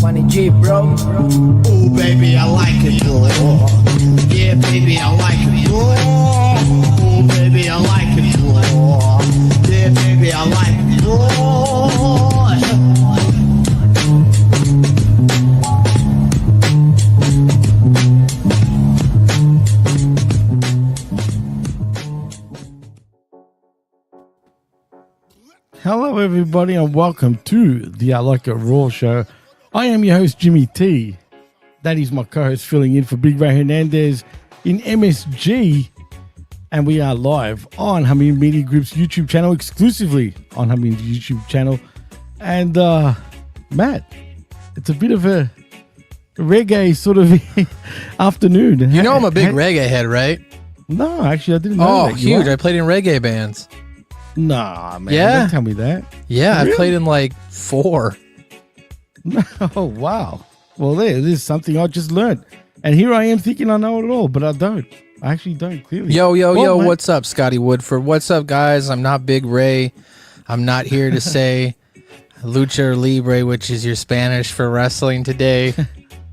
Money G, bro. Ooh, baby, I like it, boy. Yeah, baby, I like it, boy. Ooh, baby, I like it, boy. Yeah, baby, I like it, boy. Hello, everybody, and welcome to the I Like It Raw show. I am your host, Jimmy T. That is my co-host filling in for Big Ray Hernandez in MSG. And we are live on Humming Media Group's YouTube channel, exclusively on Humming YouTube channel. And, Matt, it's a bit of a reggae sort of afternoon. You know I'm a big reggae head, right? No, actually, I didn't know that. Oh, huge. I played in reggae bands. Nah, man. Yeah. Don't tell me that. Yeah, Really? I played in like 4. Oh, wow. Well, there's something I just learned. And here I am thinking I know it all, but I don't. I actually don't, clearly. Yo, Well, mate, what's up, Scotty Woodford? What's up, guys? I'm not Big Ray. I'm not here to say Lucha Libre, which is your Spanish for wrestling today.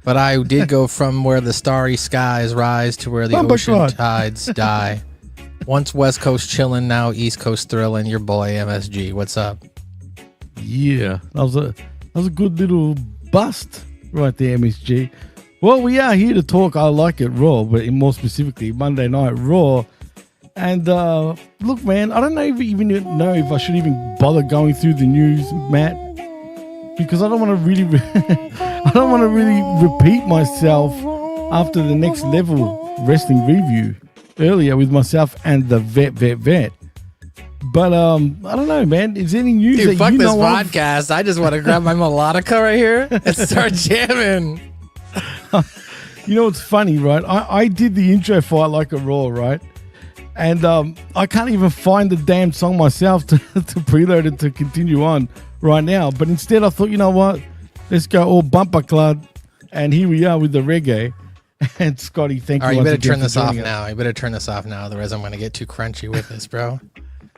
But I did go from where the starry skies rise to where the ocean tides die. Once West Coast chillin', now East Coast thrillin'. Your boy MSG. What's up? Yeah, that was a good little bust right there, MSG. Well, we are here to talk I Like It Raw, but more specifically, Monday Night Raw. And look, man, I don't even know if I should even bother going through the news, Matt, because I don't want to really, repeat myself after the Next Level Wrestling review earlier with myself and the vet. But I don't know, man. Is there any news Dude, that fuck you this know podcast. I just want to grab my melodica right here and start jamming. You know what's funny, right? I did the intro for I Like It Raw, right? And I can't even find the damn song myself to preload it to continue on right now. But instead I thought, you know what? Let's go all bumper club. And here we are with the reggae. And Scotty, thank you. All right, you once better again turn for this off joining us. now. You better turn this off now. Otherwise, I'm going to get too crunchy with this, bro.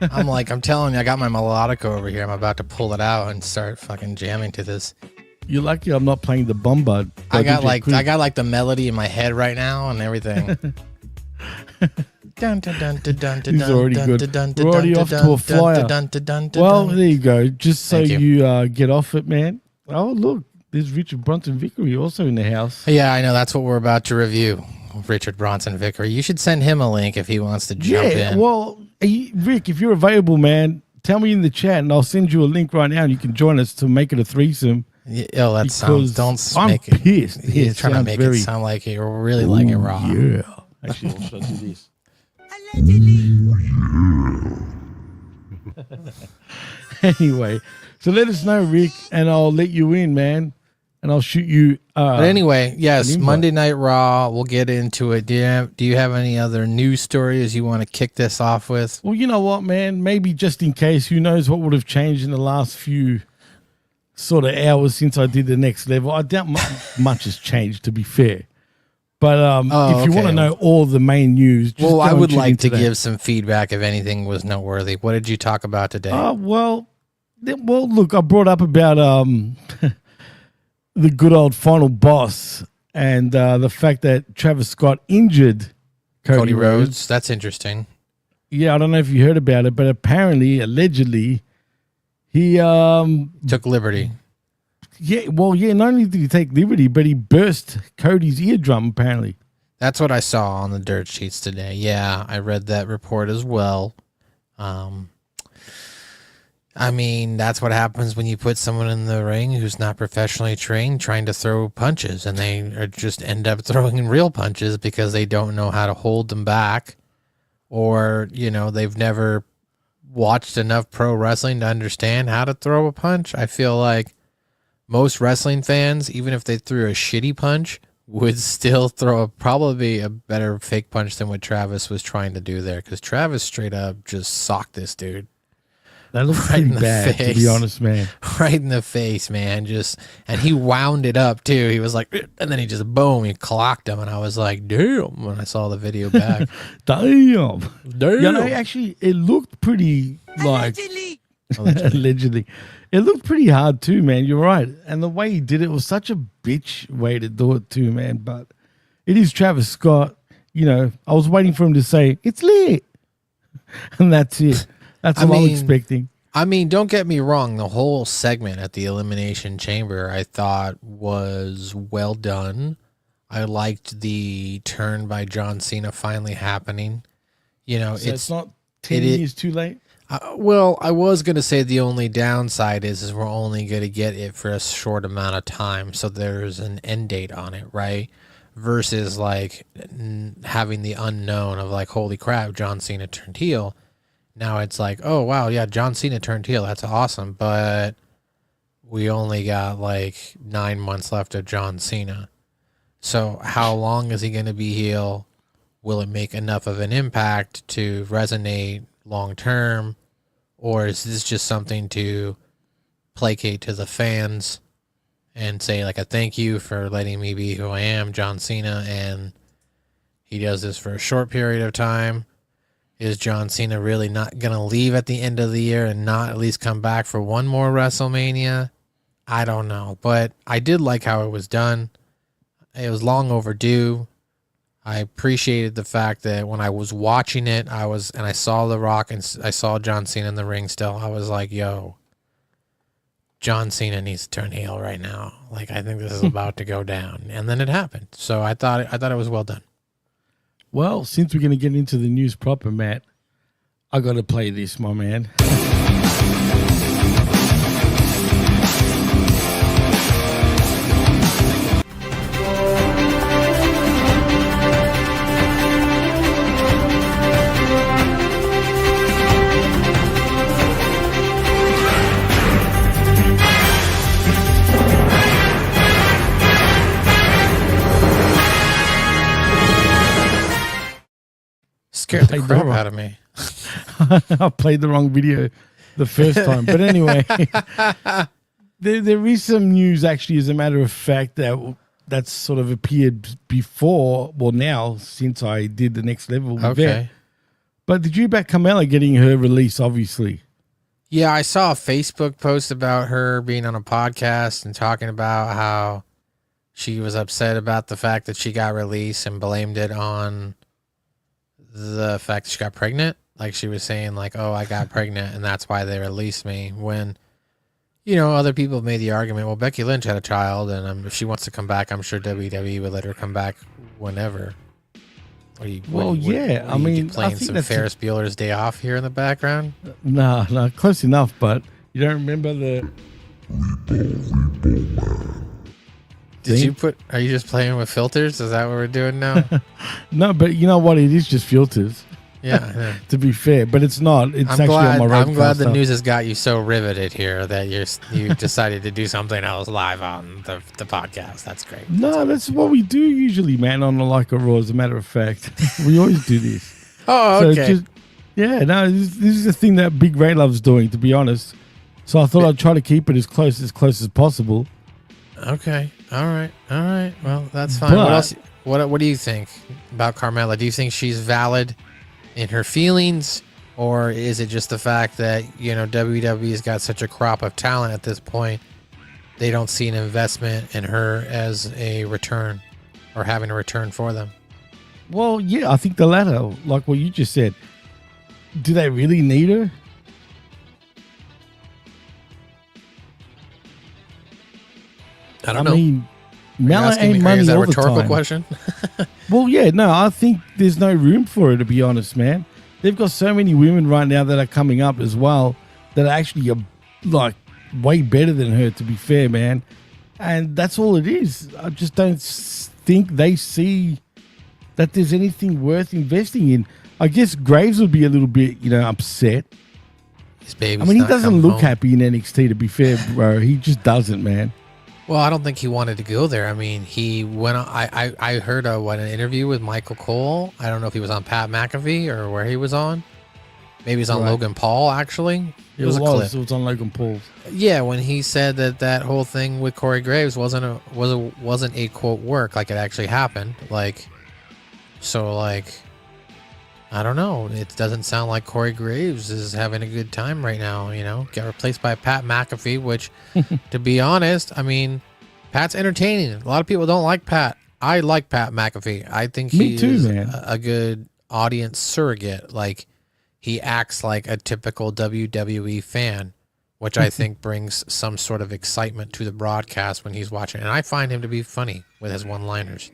I'm telling you, I got my melodica over here. I'm about to pull it out and start fucking jamming to this. You're lucky I'm not playing the Bombard. I got like the melody in my head right now and everything. He's already good. We're already off to a flyer. Well, there you go. Just so you get off it, man. Oh, look. There's Richard Bronson Vickery also in the house. Yeah, I know. That's what we're about to review. Richard Bronson Vickery. You should send him a link if he wants to jump in. Well, Rick, if you're available, man, tell me in the chat and I'll send you a link right now and you can join us to make it a threesome. Yeah, that sounds. Don't I'm make it. Pissed. You're trying to make it sound like you're really like it raw. Yeah. Actually, I'll show you this. Anyway, so let us know, Rick, and I'll let you in, man. And I'll shoot you. But anyway, yes, Monday Night Raw. We'll get into it. Do you have any other news stories you want to kick this off with? Well, you know what, man? Maybe just in case, who knows what would have changed in the last few sort of hours since I did the Next Level. I doubt much has changed, to be fair. But if you want to know all the main news, just I would like to that. give some feedback if anything was noteworthy. What did you talk about today? Well, look, I brought up about the good old final boss and the fact that Travis Scott injured Cody Rhodes. That's interesting. Yeah, I don't know if you heard about it, but apparently, allegedly, he took liberty. Yeah, well, yeah, not only did he take liberty, but he burst Cody's eardrum, apparently. That's what I saw on the dirt sheets today. Yeah, I read that report as well. I mean, that's what happens when you put someone in the ring who's not professionally trained trying to throw punches, and they just end up throwing real punches because they don't know how to hold them back, or, they've never watched enough pro wrestling to understand how to throw a punch. I feel like most wrestling fans, even if they threw a shitty punch, would still throw probably a better fake punch than what Travis was trying to do there, because Travis straight up just socked this dude. That looks pretty bad, to be honest, man. Right in the face, man. And he wound it up too. He was like, and then he just boom, he clocked him, and I was like, damn. When I saw the video back, damn. Yeah, no, actually, it looked pretty like Allegedly. It looked pretty hard too, man. You're right. And the way he did it was such a bitch way to do it too, man. But it is Travis Scott. You know, I was waiting for him to say, it's lit. And that's it. That's what I was expecting. I mean, don't get me wrong. The whole segment at the Elimination Chamber I thought was well done. I liked the turn by John Cena finally happening. You know, so it's not 10 years too late? Well, I was going to say the only downside is we're only going to get it for a short amount of time. So there's an end date on it, right? Versus like having the unknown of like, holy crap, John Cena turned heel. Now it's like, oh, wow, yeah, John Cena turned heel. That's awesome. But we only got like 9 months left of John Cena. So how long is he going to be heel? Will it make enough of an impact to resonate long term? Or is this just something to placate to the fans and say like a thank you for letting me be who I am, John Cena, and he does this for a short period of time? Is John Cena really not going to leave at the end of the year and not at least come back for one more WrestleMania? I don't know, but I did like how it was done. It was long overdue. I appreciated the fact that when I was watching it, I saw The Rock and I saw John Cena in the ring still. I was like, yo, John Cena needs to turn heel right now. Like, I think this is about to go down. And then it happened. So I thought it was well done. Well, since we're going to get into the news proper, Matt, I got to play this, my man. Scared the crap out of me. I played the wrong video the first time. But anyway, there is some news actually, as a matter of fact, that's sort of appeared before, well now, since I did the next level. Okay. But did you back Carmella getting her release, obviously? Yeah, I saw a Facebook post about her being on a podcast and talking about how she was upset about the fact that she got released and blamed it on the fact that she got pregnant. Like she was saying like, oh, I got pregnant and that's why they released me, when, you know, other people have made the argument, well, Becky Lynch had a child and if she wants to come back, I'm sure WWE would let her come back whenever. I mean, playing I think some Ferris Bueller's Day Off here in the background. No, close enough, but you don't remember the Are you just playing with filters? Is that what we're doing now? No, but you know what? It is just filters. Yeah. To be fair, but it's not. It's I'm on glad the news has got you so riveted here that you decided to do something else live on the podcast. That's great. No, that's what we do usually, man, on the Like a Raw, as a matter of fact. We always do this. Oh, okay. This is the thing that Big Ray loves doing, to be honest. So I thought I'd try to keep it as close as possible. Okay. All right. Well, that's fine. What else? What do you think about Carmella? Do you think she's valid in her feelings, or is it just the fact that, you know, WWE's got such a crop of talent at this point, they don't see an investment in her as a return or having a return for them? Well, yeah, I think the latter, like what you just said. Do they really need her? I don't know. I mean, Mella ain't money is that all a rhetorical the time. question? Well, yeah, no, I think there's no room for her, to be honest, man. They've got so many women right now that are coming up as well that are actually like way better than her, to be fair, man. And that's all it is. I just don't think they see that there's anything worth investing in. I guess Graves would be a little bit, upset. His baby's I mean, he doesn't look home. happy in NXT, to be fair, bro. He just doesn't, man. Well, I don't think he wanted to go there. I mean, he went on, I heard an interview with Michael Cole. I don't know if he was on Pat McAfee or where he was on. Maybe he's on Logan Paul, actually. It was a clip. It was on Logan Paul. Yeah, when he said that whole thing with Corey Graves wasn't a quote work, like it actually happened. Like, so like, I don't know. It doesn't sound like Corey Graves is having a good time right now. Got replaced by Pat McAfee, which, to be honest, I mean, Pat's entertaining. A lot of people don't like Pat. I like Pat McAfee. I think Me too, is man. a good audience surrogate. Like, he acts like a typical WWE fan, which I think brings some sort of excitement to the broadcast when he's watching. And I find him to be funny with his one-liners.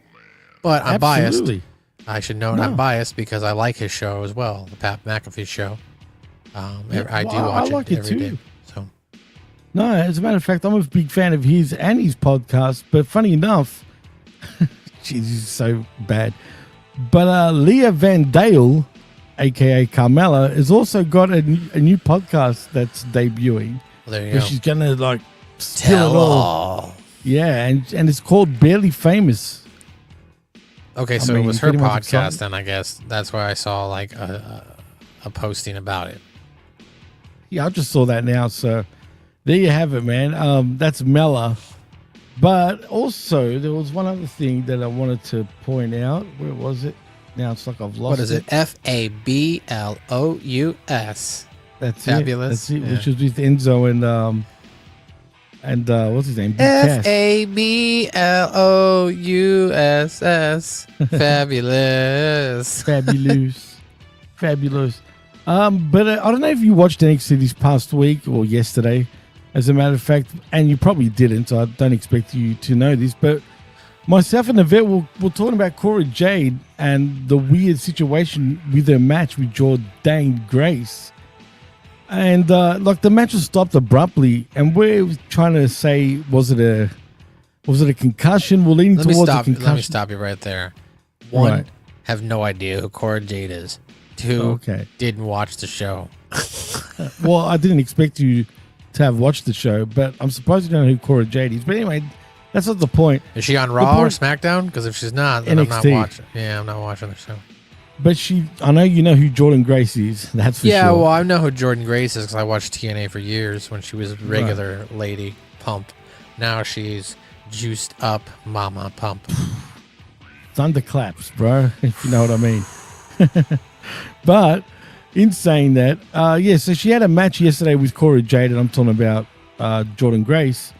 But I'm Absolutely. biased. I should note I'm biased because I like his show as well, the Pat McAfee show. I do watch like it every day. too. So No, as a matter of fact, I'm a big fan of his and his podcast. But funny enough, jeez, he's so bad. But Leah Van Dale, aka Carmella, has also got a new podcast that's debuting. well, there you Where go. she's gonna like spill Tell it all. all. Yeah, and it's called Barely Famous. Okay, so mean, it was her pretty much podcast, excited. and I guess that's where I saw like a posting about it. Yeah, I just saw that now. So there you have it, man. That's Mella. But also, there was one other thing that I wanted to point out. Where was it? Now it's like I've lost What is it? FABLOUS. That's Fabulous. It. That's it. Yeah. Which was with Enzo and what's his name? Big Cass. FABLOUSS. Fabulous. Fabulous. Fabulous. But I don't know if you watched NXT this past week or yesterday, as a matter of fact, and you probably didn't, so I don't expect you to know this, but myself and the vet were talking about Cora Jade and the weird situation with her match with Jordane Grace. And like the match was stopped abruptly, and we're trying to say, was it a concussion? We're leaning towards a concussion. Let me stop you right there. One, Right. have no idea who Cora Jade is. Two, Okay. didn't watch the show. Well, I didn't expect you to have watched the show, but I'm surprised you don't know who Cora Jade is. But anyway, that's not the point. Is she on Raw or point- SmackDown? Because if she's not, then I'm not NXT. watching. Yeah, I'm not watching the show. But I know you know who Jordan Grace is. That's for Yeah, sure. well, I know who Jordan Grace is because I watched TNA for years when she was a regular lady pump. Now she's juiced up mama pump. Thunderclaps, bro, if you know what I mean. But in saying that, so she had a match yesterday with Cora Jade, and I'm talking about Jordan Grace.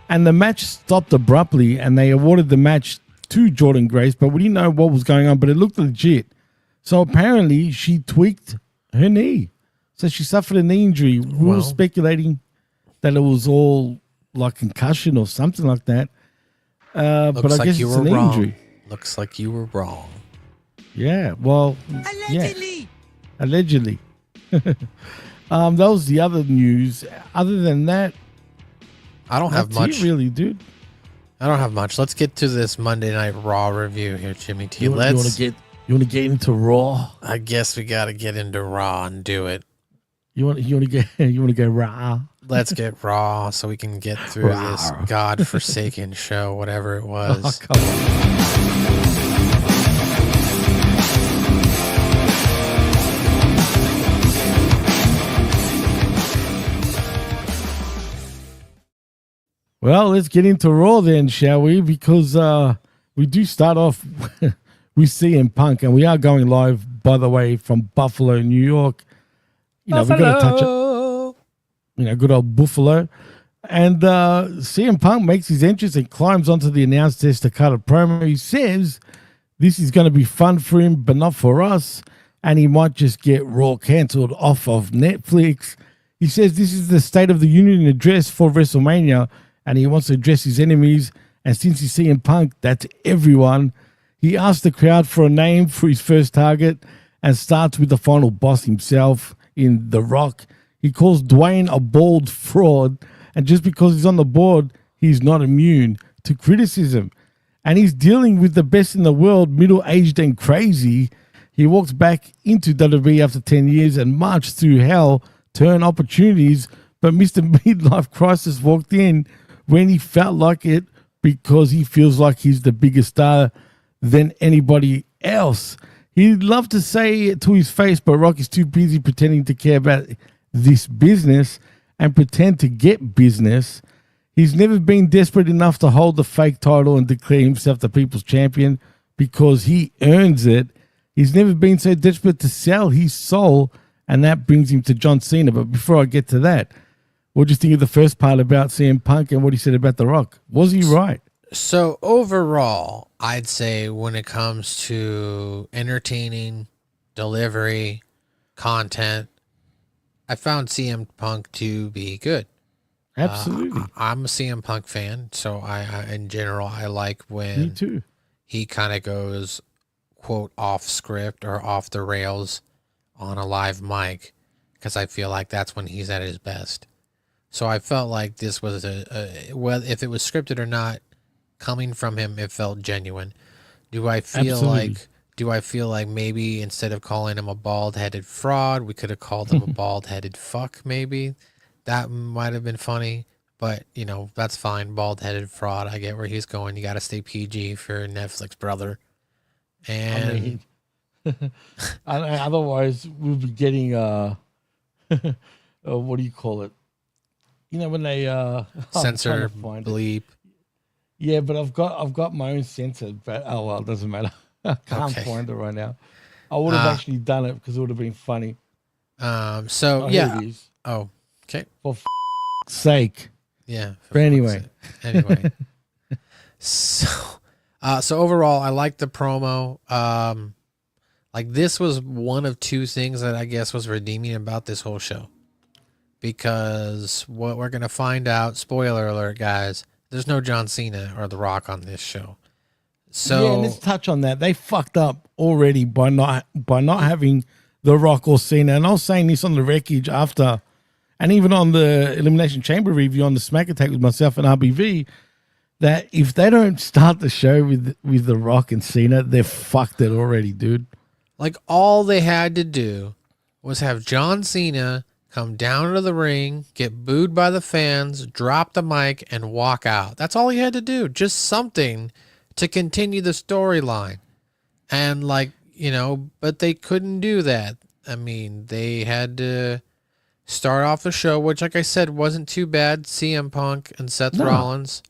And the match stopped abruptly, and they awarded the match to Jordan Grace, but we didn't know what was going on, but it looked legit. So apparently she tweaked her knee. So she suffered a knee injury. We were speculating that it was all like concussion or something like that. But Looks I like guess you it's were an wrong. injury. Looks like you were wrong. Yeah, well, allegedly. That was the other news. Other than that, I don't have that's much. it really, dude. I don't have much. Let's get to this Monday Night Raw review here, Jimmy T. You want to get into Raw? I guess we got to get into Raw and do it. You want to go Raw? Let's get Raw so we can get through this Raw. godforsaken show, whatever it Oh, was. come on. Well, let's get into Raw then, shall we? Because we do start off with CM Punk, and we are going live, by the way, from Buffalo, New York. You know, we got to touch it. Good old Buffalo. And CM Punk makes his entrance and climbs onto the announce desk to cut a promo. He says this is going to be fun for him, but not for us. And he might just get Raw cancelled off of Netflix. He says this is the State of the Union address for WrestleMania, and he wants to address his enemies. And since he's CM Punk, that's everyone. He asks the crowd for a name for his first target and starts with the final boss himself in The Rock. He calls Dwayne a bald fraud, and just because he's on the board, he's not immune to criticism. And he's dealing with the best in the world, middle-aged and crazy. He walks back into WWE after 10 years and marched through hell to earn opportunities, but Mr. Midlife Crisis walked in when he felt like it because he feels like he's the bigger star than anybody else. He'd love to say it to his face, but Rock is too busy pretending to care about this business and pretend to get business. He's never been desperate enough to hold the fake title and declare himself the people's champion because he earns it. He's never been so desperate to sell his soul, and that brings him to John Cena. But before I get to that, what do you think of the first part about CM Punk and what he said about The Rock? Was he right? So overall, I'd say when it comes to entertaining, delivery, content, I found CM Punk to be good. Absolutely. I'm a CM Punk fan, so I in general I like Me when too. he kind of goes quote off script or off the rails on a live mic, because I feel like that's when he's at his best. So I felt like this was well, if it was scripted or not, coming from him, it felt genuine. Do I feel like maybe instead of calling him a bald-headed fraud, we could have called him a bald-headed fuck? Maybe that might have been funny, but you know, that's fine. Bald-headed fraud. I get where he's going. You got to stay PG for Netflix, brother. And I mean, otherwise we'll be getting what do you call it? You know, when they censor, bleep. Yeah, but I've got my own censor, but oh well, it doesn't matter. I can't find it right now. I would have actually done it because it would have been funny. So yeah. Here it is. Oh, okay. For sake. Yeah. But anyway. So overall, I like the promo. Like this was one of two things that I guess was redeeming about this whole show, because what we're gonna find out, spoiler alert, guys, there's no John Cena or The Rock on this show. So yeah, let's touch on that. They fucked up already by not having The Rock or Cena. And I was saying this on the wreckage after, and even on the Elimination Chamber review on the Smack Attack with myself and RBV, that if they don't start the show with The Rock and Cena, they're fucked it already, dude. Like all they had to do was have John Cena come down to the ring, get booed by the fans, drop the mic, and walk out. That's all he had to do. Just something to continue the storyline. And like, you know, but they couldn't do that. I mean, they had to start off the show, which, like I said, wasn't too bad. CM Punk and Seth Rollins.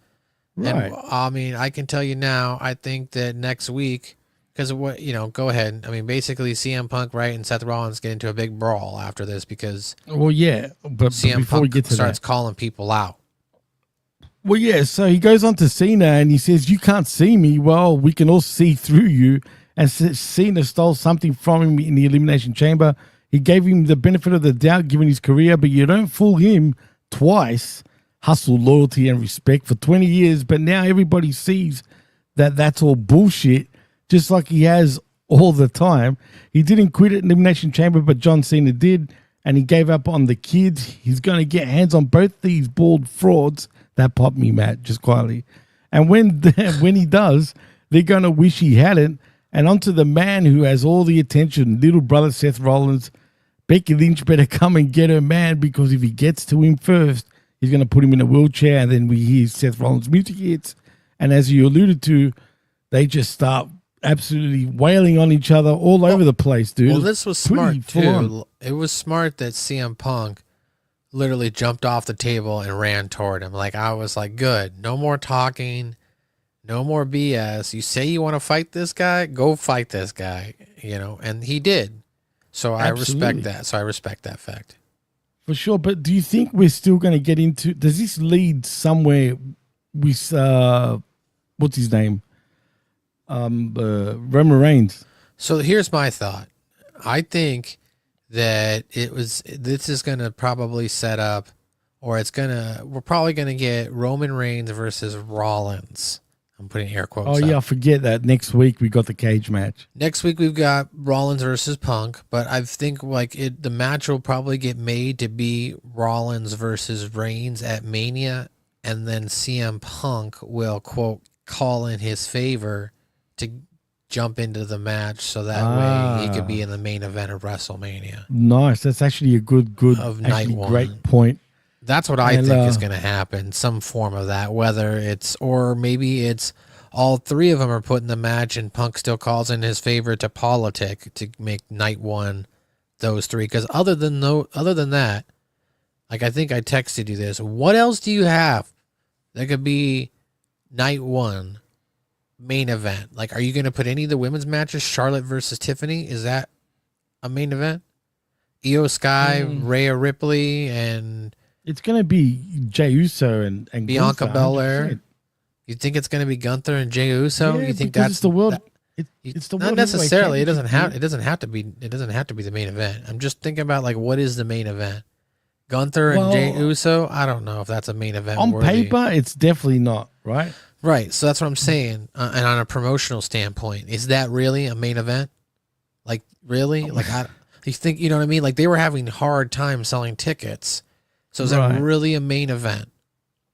Right. And I mean, I can tell you now, I think that next week, because what, you know, go ahead. I mean, basically CM Punk, right, and Seth Rollins get into a big brawl after this because well, yeah, but CM before Punk we get to starts that, calling people out. well, yeah, so he goes on to Cena and he says, "You can't see me. Well, we can all see through you." And Cena stole something from him in the Elimination Chamber. He gave him the benefit of the doubt given his career, but you don't fool him twice. Hustle, loyalty, and respect for 20 years, but now everybody sees that that's all bullshit, just like he has all the time. He didn't quit at Elimination Chamber, but John Cena did, and he gave up on the kids. He's going to get hands on both these bald frauds. That popped me, Matt, just quietly. And when he does, they're going to wish he hadn't. And onto the man who has all the attention, little brother Seth Rollins. Becky Lynch better come and get her man, because if he gets to him first, he's going to put him in a wheelchair, and then we hear Seth Rollins' music hits. And as you alluded to, they just start absolutely wailing on each other all over the place, dude. Well, this was smart, too. It was smart that CM Punk literally jumped off the table and ran toward him. Like, I was like, good. No more talking. No more BS. You say you want to fight this guy? Go fight this guy. You know, and he did. So I respect that. So I respect that fact. For sure, but do you think we're still going to get into... Does this lead somewhere with... what's his name? Roman Reigns. So here's my thought. I think that this is going to probably set up, or we're probably going to get Roman Reigns versus Rollins. I'm putting air quotes Oh, yeah, I up. forget that. Next week, we got the cage match. Next week, we've got Rollins versus Punk, but I think like the match will probably get made to be Rollins versus Reigns at Mania, and then CM Punk will, quote, call in his favor to jump into the match, so that way he could be in the main event of WrestleMania. Nice. That's actually a good Of night one. great point. That's what I think is going to happen. Some form of that, whether it's, or maybe it's all three of them are put in the match and Punk still calls in his favor to politic to make night one those three. Because other than that, like I think I texted you this. What else do you have that could be night one main event? Like, are you going to put any of the women's matches? Charlotte versus Tiffany, is that a main event? Iyo Sky, Rhea Ripley, and it's gonna be Jey Uso and Bianca Gunther, Belair. 100%. You think it's going to be Gunther and Jey Uso? Yeah, you think because that's it's the world? It's the not world necessarily. It heavyweight doesn't have to be. It doesn't have to be the main event. I'm just thinking about like what is the main event? Gunther and Jey Uso. I don't know if that's a main event. On worthy. paper, it's definitely not, right? Right. So that's what I'm saying. And on a promotional standpoint, is that really a main event? Like really? Like you think you know what I mean? Like they were having hard time selling tickets. So is that really a main event?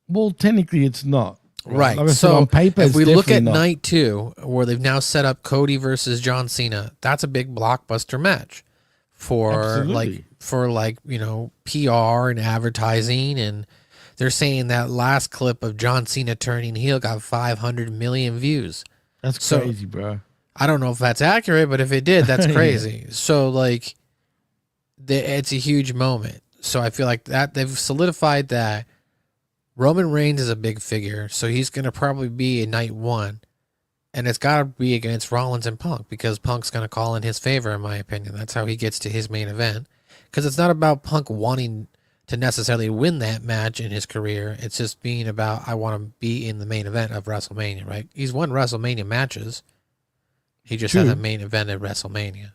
Well, technically, it's not. Right. Like I said, so on paper, if we look at not. night 2, where they've now set up Cody versus John Cena, that's a big blockbuster match for you know, PR and advertising. And they're saying that last clip of John Cena turning heel got 500 million views. That's crazy, bro. I don't know if that's accurate, but if it did, that's crazy. Yeah. So like, it's a huge moment. So I feel like that they've solidified that. Roman Reigns is a big figure, so he's going to probably be in night 1. And it's got to be against Rollins and Punk, because Punk's going to call in his favor, in my opinion. That's how he gets to his main event. Because it's not about Punk wanting to necessarily win that match in his career. It's just being about, I want to be in the main event of WrestleMania, right? He's won WrestleMania matches. He just has a main event at WrestleMania.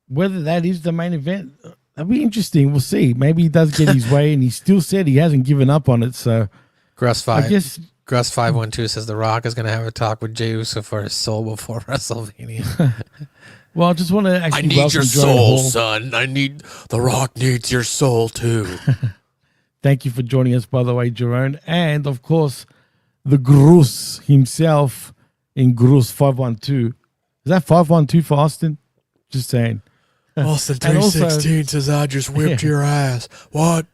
Whether that is the main event... That'll be interesting. We'll see. Maybe he does get his way, and he still said he hasn't given up on it. So, Gruss 512 says The Rock is going to have a talk with Jey Uso for his soul before WrestleMania. Well, I just want to actually I need your soul, son. The Rock needs your soul too. Thank you for joining us, by the way, Jerome, and of course, the Gruss himself in Gruss 512. Is that 512 for Austin? Just saying. Austin 316 says, I just whipped your ass. What?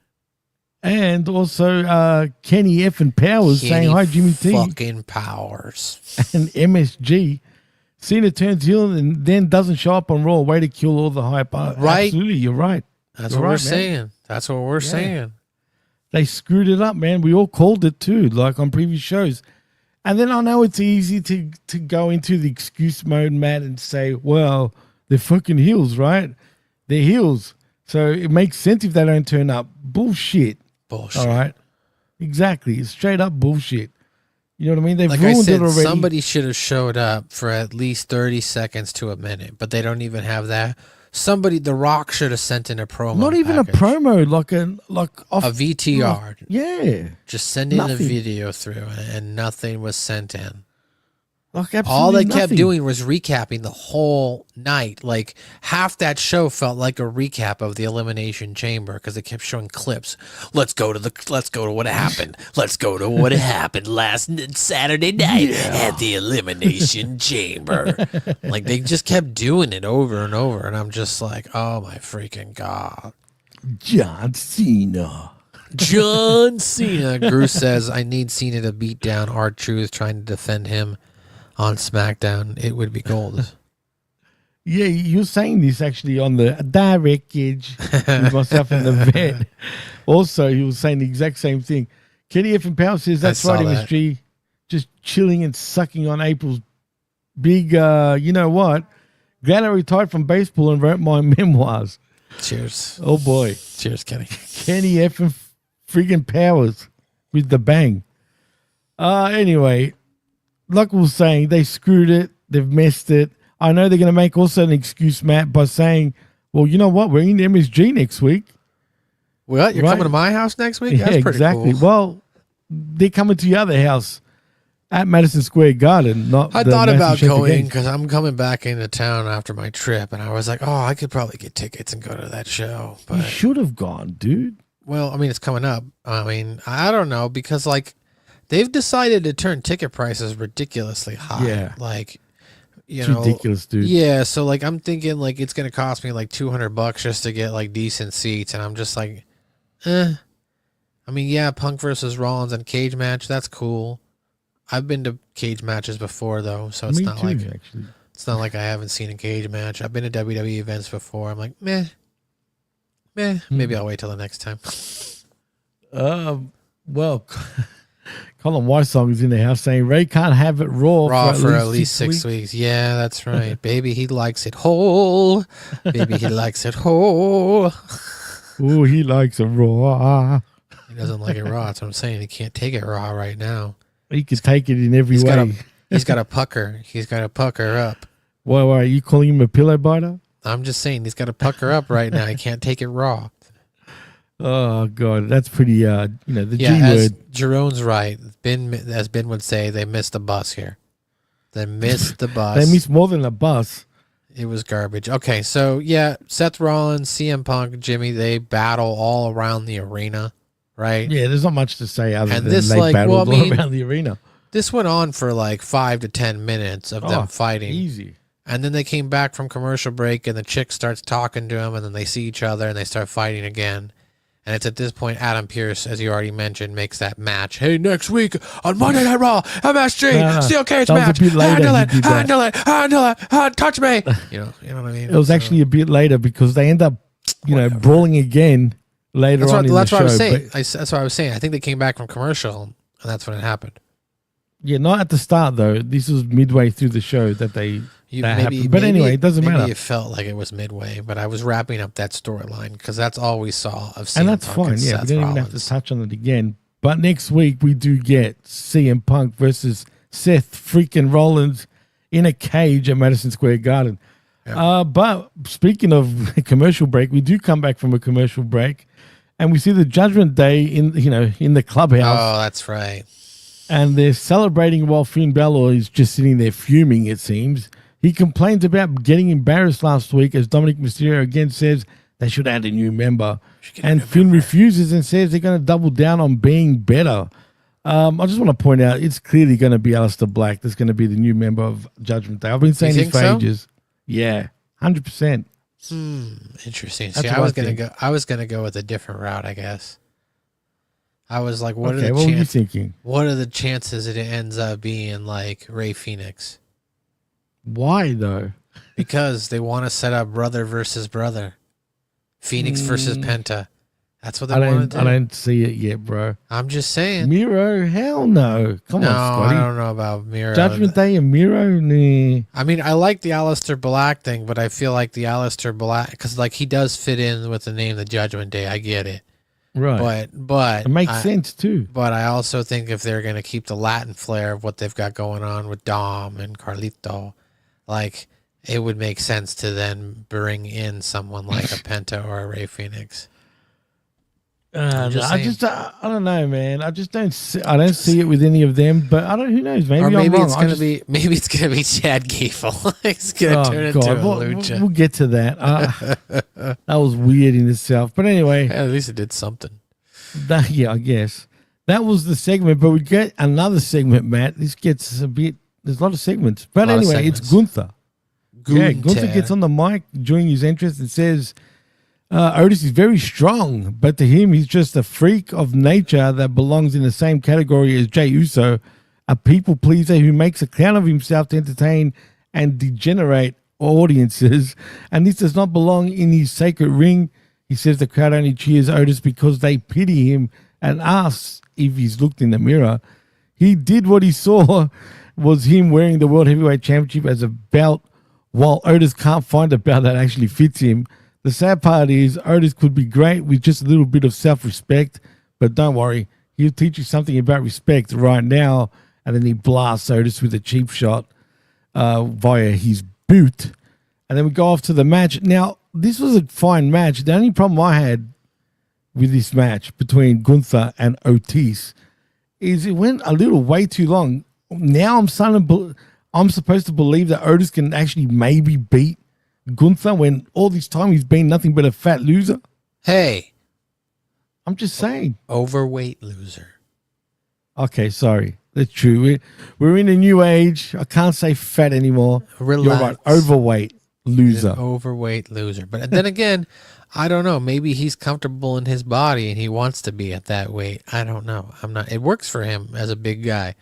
And also Kenny F. and Powers saying, hi, Jimmy T. Fucking Powers. And MSG. Cena turns heel and then doesn't show up on Raw. Way to kill all the hype. Right. Absolutely, you're right. That's what we're saying. That's what we're saying. They screwed it up, man. We all called it too, like on previous shows. And then I know it's easy to go into the excuse mode, Matt, and say, well, they're fucking heels, right? They're heels. So it makes sense if they don't turn up. Bullshit. All right? Exactly. It's straight up bullshit. You know what I mean? They've ruined it already. Somebody should have showed up for at least 30 seconds to a minute, but they don't even have that. The Rock should have sent in a promo. Not even a promo, like a VTR. Yeah. Just send in a video through, and nothing was sent in. Like absolutely all they nothing. kept doing was recapping the whole night. Like half that show felt like a recap of the Elimination Chamber because they kept showing clips. Let's go to what happened. Let's go to what happened last Saturday night at the Elimination Chamber. Like they just kept doing it over and over, and I'm just like, oh my freaking god, John Cena. John Cena. Bruce says, I need Cena to beat down R-Truth trying to defend him on SmackDown. It would be gold. Yeah, you're saying this actually on the direct edge with myself and the vet. Also, he was saying the exact same thing. Kenny F. and Powell says, that's right, MSG. Just chilling and sucking on April's big, you know what? Glad I retired from baseball and wrote my memoirs. Cheers. Oh, boy. Cheers, Kenny. Kenny F. and friggin' Powers with the bang. Anyway, like we were saying, they screwed it. They've messed it. I know they're going to make also an excuse, Matt, by saying, well, you know what? We're in MSG next week. What? You're coming to my house next week? Yeah, that's pretty exactly. cool. Well, they're coming to your other house at Madison Square Garden. I thought about going because I'm coming back into town after my trip, and I was like, oh, I could probably get tickets and go to that show. But you should have gone, dude. Well, I mean, it's coming up. I mean, I don't know, because like they've decided to turn ticket prices ridiculously high. Yeah. Like, it's ridiculous, dude. Yeah. So like, I'm thinking like it's going to cost me like $200 just to get like decent seats. And I'm just like, I mean, yeah, Punk versus Rollins and cage match. That's cool. I've been to cage matches before though. So it's Me not too, like, actually. it's not like I haven't seen a cage match. I've been to WWE events before. I'm like, meh. Maybe I'll wait till the next time. Well, Colin Wysong is in the house saying Ray can't have it raw for at least 6 weeks. Yeah, that's right. Baby, he likes it whole. Baby, he likes it whole. Oh, he likes it raw. He doesn't like it raw. That's what I'm saying. He can't take it raw right now. He could take it in every way. He's got a pucker. He's got to pucker up. Why are you calling him a pillow biter? I'm just saying he's got to pucker up right now. He can't take it raw. Oh God, that's pretty. The G as word. Jerome's right. As Ben would say, they missed the bus here. They missed the bus. They missed more than a bus. It was garbage. Okay, so yeah, Seth Rollins, CM Punk, Jimmy, they battle all around the arena, right? Yeah, there's not much to say other than this, they battled all around the arena. This went on for like 5 to 10 minutes of them fighting. Easy. And then they came back from commercial break, and the chick starts talking to him, and then they see each other, and they start fighting again. And it's at this point Adam Pearce, as you already mentioned, makes that match. Hey, next week on Monday Night Raw, MSG, steel cage match. Handle it, touch me. You know what I mean? It was actually a bit later because they end up, brawling again later on in the show. That's what I was saying. I think they came back from commercial, and that's when it happened. Yeah, not at the start though. This was midway through the show that happened. But anyway, it doesn't matter. Maybe it felt like it was midway, but I was wrapping up that storyline because that's all we saw of CM and that's Punk fine. and Yeah, Seth we don't Rollins. even have to touch on it again. But next week we do get CM Punk versus Seth freaking Rollins in a cage at Madison Square Garden. Yeah. But speaking of a commercial break, we do come back from a commercial break, and we see the Judgment Day in the clubhouse. Oh, that's right. And they're celebrating while Finn Balor is just sitting there fuming, it seems. He complains about getting embarrassed last week as Dominic Mysterio again says they should add a new member. And Finn refuses and says they're going to double down on being better. I just want to point out it's clearly going to be Aleister Black that's going to be the new member of Judgment Day. I've been saying this for ages. Yeah, 100%. Interesting. See, I was gonna go with a different route, I guess. I was like, what are you thinking? What are the chances it ends up being like Rey Fenix? Why though? Because they want to set up brother versus brother, Phoenix versus Penta. That's what they want to do. I don't see it yet, bro. I'm just saying. Miro, hell no. Come on, Scotty. I don't know about Miro. Judgment Day and Miro, nah. I mean, I like the Aleister Black thing, but I feel like the Aleister Black, because like he does fit in with the name the Judgment Day. I get it. Right. But it makes sense too. But I also think if they're going to keep the Latin flair of what they've got going on with Dom and Carlito, like it would make sense to then bring in someone like a Penta or a Rey Fenix. I don't know, man. I don't see it with any of them, but who knows? Maybe I'm wrong. Maybe it's gonna be Chad Gable. It's gonna turn into a lucha. We'll get to that. That was weird in itself, but anyway, at least it did something. I guess that was the segment, but we get another segment, Matt. This gets a bit. There's a lot of segments, but anyway, it's Gunther. Yeah, Gunther gets on the mic during his entrance and says. Otis is very strong, but to him, he's just a freak of nature that belongs in the same category as Jey Uso, a people pleaser who makes a clown of himself to entertain and degenerate audiences. And this does not belong in his sacred ring. He says the crowd only cheers Otis because they pity him and asks if he's looked in the mirror. He did what he saw was him wearing the World Heavyweight Championship as a belt, while Otis can't find a belt that actually fits him. The sad part is Otis could be great with just a little bit of self-respect, but don't worry, he'll teach you something about respect right now. And then he blasts Otis with a cheap shot via his boot. And then we go off to the match. Now, this was a fine match. The only problem I had with this match between Gunther and Otis is it went a little way too long. Now I'm supposed to believe that Otis can actually maybe beat Gunther when all this time he's been nothing but a fat loser. Hey, I'm just saying, overweight loser. Okay, sorry, that's true. We're in a new age. I can't say fat anymore. Relax. You're right, overweight loser. Overweight loser. But then again, I don't know. Maybe he's comfortable in his body and he wants to be at that weight. I don't know. I'm not. It works for him as a big guy.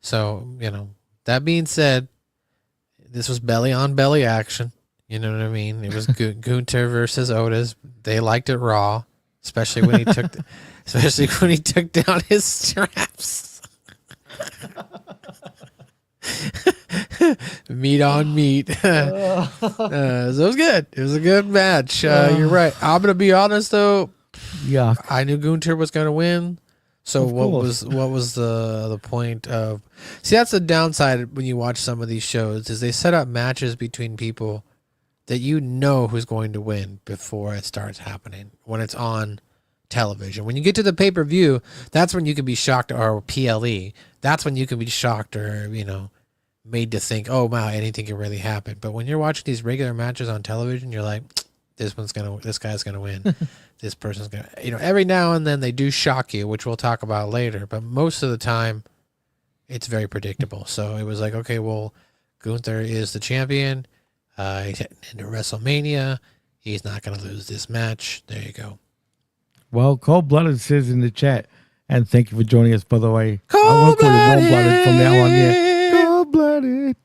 So that being said, this was belly on belly action. You know what I mean? It was Gunther versus Otis. They liked it raw, especially when he took down his straps. Meat on meat. So it was good. It was a good match. You're right. I'm gonna be honest though. Yuck. I knew Gunther was gonna win. So Of what course. was the point of? See, that's the downside when you watch some of these shows is they set up matches between people that you know who's going to win before it starts happening when it's on television. When you get to the pay-per-view, that's when you can be shocked, or PLE. That's when you can be shocked or, made to think, oh wow, anything can really happen. But when you're watching these regular matches on television, you're like, this guy's gonna win. This person's gonna, every now and then they do shock you, which we'll talk about later. But most of the time, it's very predictable. So it was like, okay, well, Gunther is the champion. He's heading into WrestleMania. He's not gonna lose this match. There you go. Well, Cold Blooded says in the chat, and thank you for joining us, by the way. I want to call you Warm Blooded from now on, yeah. Cold Blooded.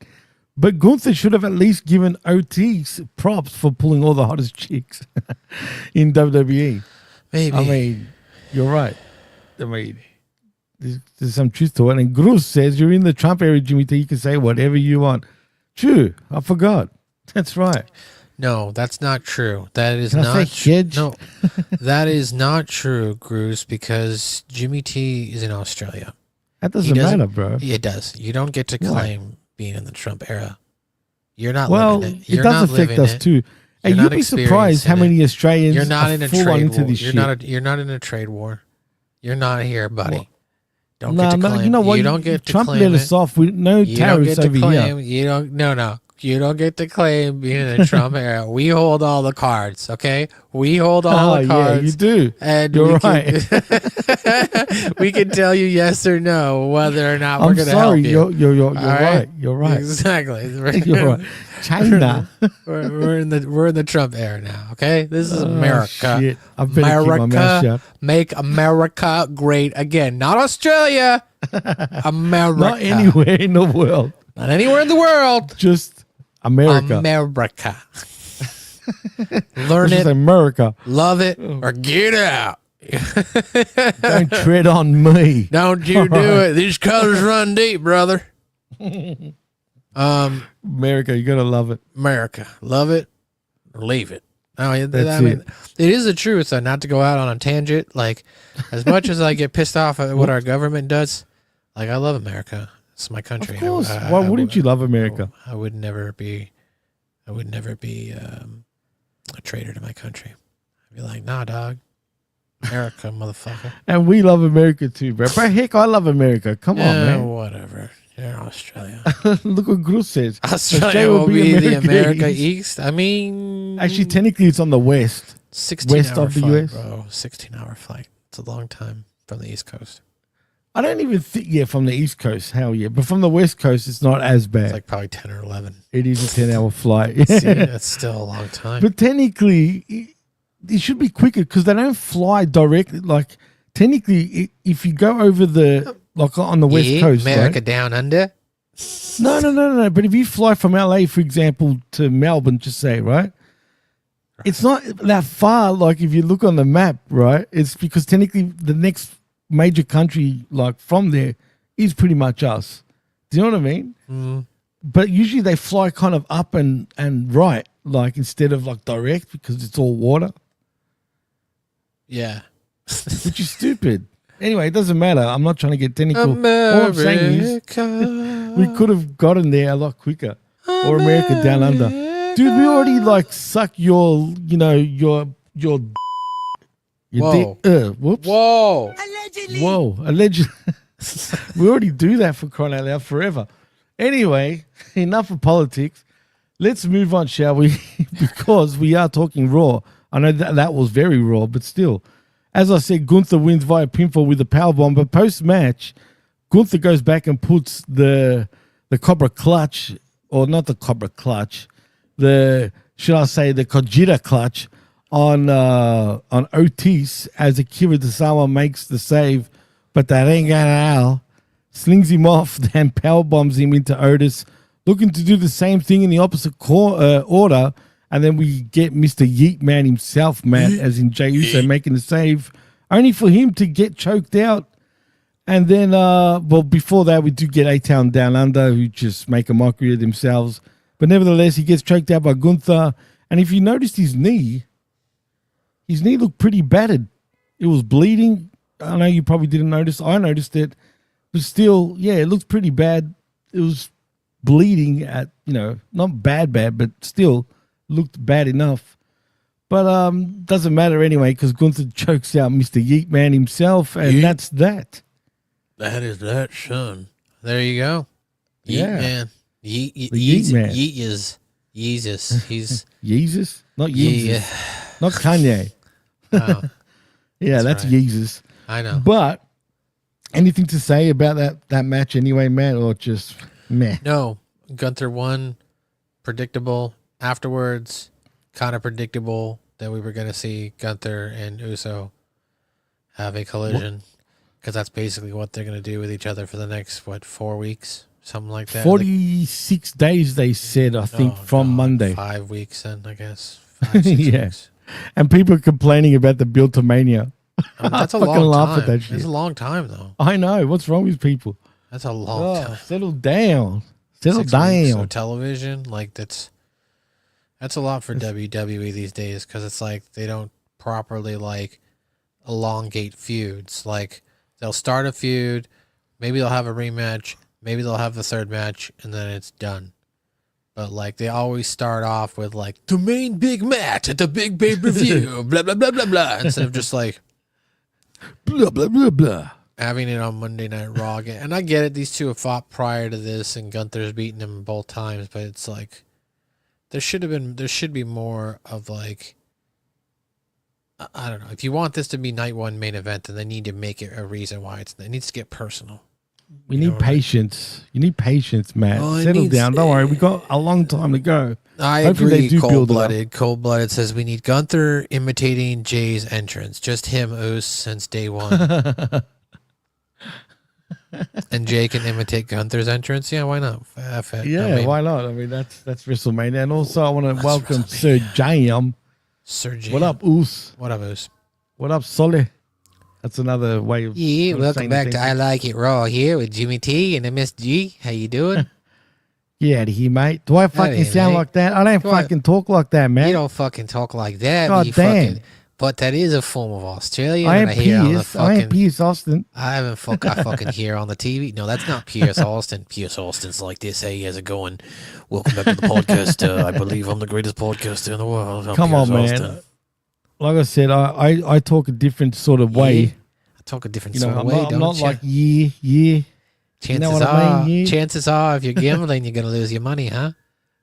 But Gunther should have at least given OT's props for pulling all the hottest chicks in WWE. Maybe. I mean, you're right. I mean, there's some truth to it. And Gruz says, you're in the Trump era, Jimmy T. You can say whatever you want. True. I forgot. That's right. No, that's not true. That is Can I not say Kedge? No, that is not true, Bruce, because Jimmy T is in Australia. That doesn't matter, bro. It does. You don't get to claim being in the Trump era. You're not Well, living it. it You're does not affect living us it. too. And You're you'd not be surprised how experiencing many Australians You're not are in a full on trade into war. this You're shit. you're not in a trade war. You're not here, buddy. Well, Don't get to claim. you know what? You don't get to Trump claim let it. us off with no You don't tariffs get to over claim. here. You don't. No. You don't get to claim being in the Trump era. We hold all the cards, okay? We hold all the cards. Yeah, you do. And You're we right. we can tell you yes or no whether or not we're I'm going to help sorry. you. You're All right. You're right. Exactly. You're right. China. we're in the Trump era now, okay? This is America. Shit. I better keep my mouth shut. Make America great again. Not Australia. America. Not anywhere in the world. Not anywhere in the world. Just America. America. Learn This is it, America. love it, or get out. Don't tread on me. Don't you do it. These colors run deep, brother. America, you gotta love it. America. Love it or leave it. I That's mean, it is the truth, though, not to go out on a tangent. Like, as much as I get pissed off at what our government does, like, I love America. It's my country. Of course. Why wouldn't you love America? I would never be a traitor to my country. I'd be like, nah, dog. America, motherfucker. And we love America too, bro. But heck, I love America. Come on, man. Whatever. You're in Australia. Look what Gruz says. Australia will be the America East. I mean, Actually, technically, it's on the west. 16 west hour of the flight, US. bro. 16-hour flight. It's a long time from the East Coast. I don't even think, from the East Coast, hell yeah. But from the West Coast, it's not as bad. It's like probably 10 or 11. It is a 10-hour flight. See, that's still a long time. But technically, it should be quicker because they don't fly directly. Like, technically, if you go over on the West Coast, America right? down under. No. But if you fly from LA, for example, to Melbourne, just say, right? It's not that far. Like, if you look on the map, right? It's because technically the next major country, like, from there is pretty much us. Do you know what I mean? Mm. But usually they fly kind of up and right, like, instead of like direct because it's all water, Yeah. which is stupid. Anyway, it doesn't matter. I'm not trying to get technical. All I'm saying is we could have gotten there a lot quicker. Or America down under. Dude, we already like suck your Whoa. dick. Whoops. Whoa. Whoa. Allegedly. We already do that for crying out loud forever. Anyway, enough of politics. Let's move on, shall we? Because we are talking Raw. I know that was very raw, but still. As I said, Gunther wins via pinfall with a powerbomb, but post-match, Gunther goes back and puts the Cobra Clutch, or not the Cobra Clutch, the Kojira Clutch on Otis as Akira Tozawa makes the save, but that ain't gonna out. Slings him off, then powerbombs him into Otis, looking to do the same thing in the opposite order. And then we get Mr. Yeet Man himself, Matt, as in Jey Uso, making the save, only for him to get choked out. And then, before that, we do get A-Town Down Under, who just make a mockery of themselves. But nevertheless, he gets choked out by Gunther. And if you noticed his knee looked pretty battered. It was bleeding. I know you probably didn't notice. I noticed it. But still, yeah, it looked pretty bad. It was bleeding at, not bad, but still looked bad enough. But doesn't matter anyway, because Gunther chokes out Mr. Yeet Man himself, and that's that. That is that, son. There you go. Yeet Yeah. Man. Yeet Man. Yeet is Jesus. He's Yeezus? Not Yeezus. yeah. Not Kanye. Oh, Yeah, that's right. Yeezus. I know. But anything to say about that match anyway, Matt, or just meh? No, Gunther won. Predictable. Afterwards, kind of predictable that we were going to see Gunther and Uso have a collision, because that's basically what they're going to do with each other for the next 4 weeks, something like that. 46 days, they said, I think, from Monday. 5 weeks, then I guess. 5, 6 Yeah. weeks. And people are complaining about the build to Mania. I mean, that's a fucking long laugh time. at that shit. That's a long time, though. I know. What's wrong with people? That's a long time. Settle down. Settle 6 weeks down. of television, like that's a lot for WWE these days, because it's like they don't properly like elongate feuds. Like they'll start a feud, maybe they'll have a rematch, maybe they'll have the third match, and then it's done. But like they always start off with like the main big match at the big pay-per-view, blah blah blah blah blah, instead of just like Blah, blah, blah, blah. having it on Monday Night Raw again. And I get it, these two have fought prior to this, and Gunther's beaten him both times, but it's like there should be more of like, I don't know. If you want this to be night one main event, then they need to make it a reason why it needs to get personal. We need patience. You need patience, Matt. Well, it Settle needs- down. Don't worry. We got a long time to go. I Hopefully they agree. do build it up. Cold-blooded says we need Gunther imitating Jay's entrance. Just him, Oos, since day one. And Jay can imitate Gunther's entrance. Yeah, why not? Yeah, why not? I mean, that's WrestleMania. And also, I want to welcome Sir Jam. Sir Jay. What up, Oos? What up, Oos? What up, Solly? That's another way of Yeah, of welcome saying back things. to I Like It Raw here with Jimmy T and MSG. How you doing? Get out of here, mate. Do I fucking Howdy, sound mate. like that? I don't Do I- fucking talk like that, man. You don't fucking talk like that. God you damn. Fucking, but that is a form of Australian. I and am hear on the Pierce. I am fucking- Pierce Austin. I fucking hear on the TV. No, that's not Pierce Austin. Pierce Austin's like this. Hey, how's it going? Welcome back to the podcast. I believe I'm the greatest podcaster in the world. I'm Come Pierce on, man. Austin. Like I said, I talk a different sort of way. Yeah. I talk a different You know, sort of I'm way, not, don't I'm not you? like yeah. chances know what I are, mean? Yeah. chances are, if you're gambling, you're gonna lose your money, huh?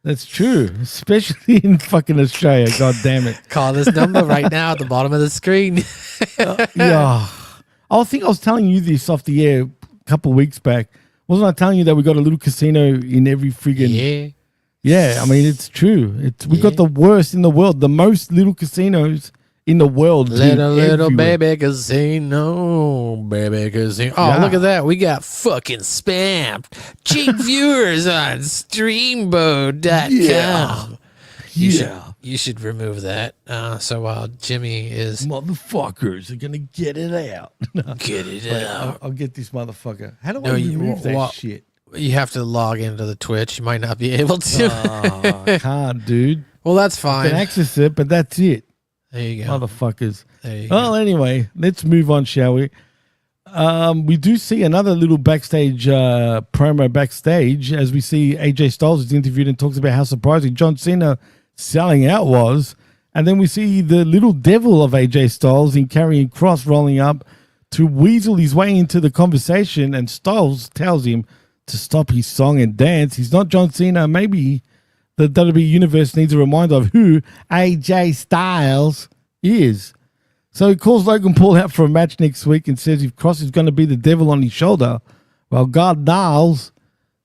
That's true, especially in fucking Australia. God damn it. Call this number right now at the bottom of the screen. Yeah. I think I was telling you this off the air a couple of weeks back. Wasn't I telling you that we got a little casino in every friggin' Yeah. Yeah, I mean it's true. We got the worst in the world, the most little casinos in the world. dude, Little everywhere. baby casino, baby casino. Oh, Yeah. look at that. We got fucking spammed. Cheap viewers on streambo.com. Yeah. You should remove that. So while Jimmy is Motherfuckers are gonna get it out. get it Wait, out. I'll get this motherfucker. How do No, I you- remove that what- shit? You have to log into the Twitch. You might not be able to. I can't, dude. Well, that's I fine. can access it, but that's it. There you go. Motherfuckers. There you go. Well, anyway, let's move on, shall we? We do see another little backstage promo backstage as we see AJ Styles is interviewed and talks about how surprising John Cena selling out was. And then we see the little devil of AJ Styles in Karrion Kross rolling up to weasel his way into the conversation. And Styles tells him to stop his song and dance. He's not John Cena. Maybe the WWE Universe needs a reminder of who AJ Styles is. So he calls Logan Paul out for a match next week and says if Cross is going to be the devil on his shoulder, well, God knows